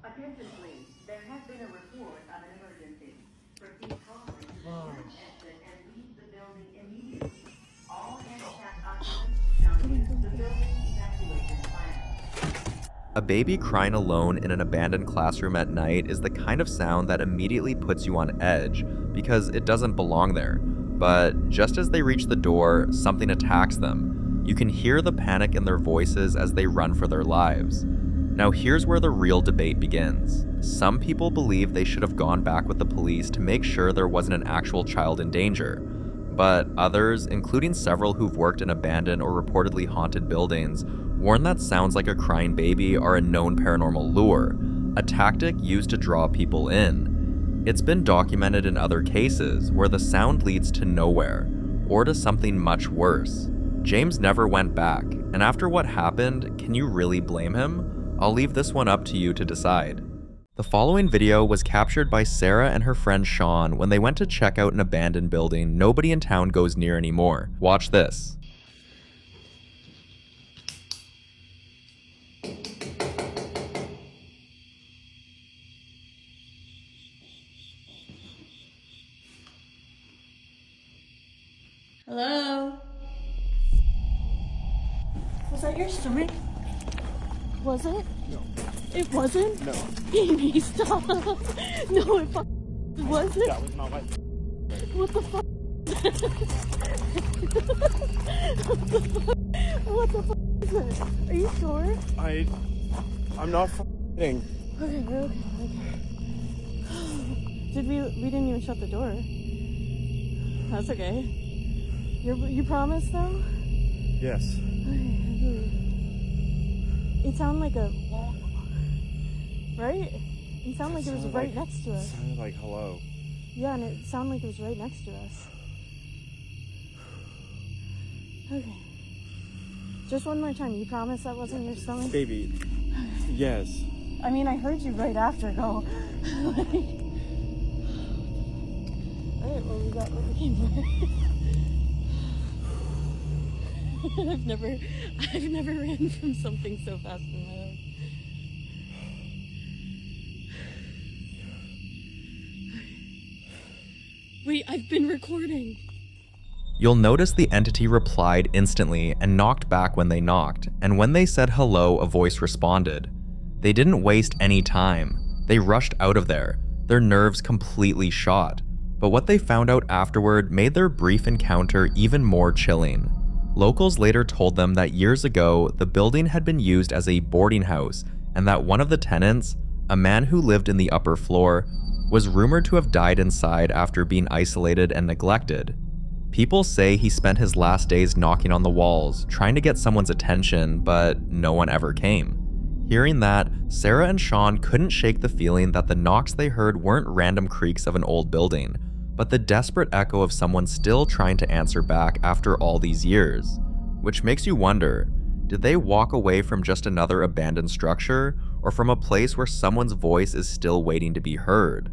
S23: Attention please, there has been a report of an emergency. Proceed calmly to exit and leave the building immediately. All handicapped occupants shall use the building evacuation plan.
S1: A baby crying alone in an abandoned classroom at night is the kind of sound that immediately puts you on edge because it doesn't belong there. But just as they reach the door, something attacks them. You can hear the panic in their voices as they run for their lives. Now here's where the real debate begins. Some people believe they should have gone back with the police to make sure there wasn't an actual child in danger. But others, including several who've worked in abandoned or reportedly haunted buildings, warn that sounds like a crying baby are a known paranormal lure, a tactic used to draw people in. It's been documented in other cases where the sound leads to nowhere, or to something much worse. James never went back, and after what happened, can you really blame him? I'll leave this one up to you to decide. The following video was captured by Sarah and her friend Sean when they went to check out an abandoned building nobody in town goes near anymore. Watch this.
S3: Hello? Was that your stomach? Was it? No. It wasn't? No. Amy, stop. No, it wasn't. That was not my. What the fuck? What the fuck is it? Are you sure?
S13: I'm not kidding.
S3: Okay. We didn't even shut the door. That's okay. You promised though?
S13: Yes.
S3: It sounded like a... Right? It sounded like it was right next to us.
S13: It sounded like hello.
S3: Yeah, and it sounded like it was right next to us. Okay. Just one more time. You promise that wasn't your stomach?
S13: Baby. Yes.
S3: I mean, I heard you right after go. Alright, well, we got what we came for. I've never ran from something so fast in my life. Wait, I've been recording.
S1: You'll notice the entity replied instantly and knocked back when they knocked, and when they said hello, a voice responded. They didn't waste any time. They rushed out of there, their nerves completely shot. But what they found out afterward made their brief encounter even more chilling. Locals later told them that years ago, the building had been used as a boarding house, and that one of the tenants, a man who lived in the upper floor, was rumored to have died inside after being isolated and neglected. People say he spent his last days knocking on the walls, trying to get someone's attention, but no one ever came. Hearing that, Sarah and Sean couldn't shake the feeling that the knocks they heard weren't random creaks of an old building, but the desperate echo of someone still trying to answer back after all these years. Which makes you wonder, did they walk away from just another abandoned structure, or from a place where someone's voice is still waiting to be heard?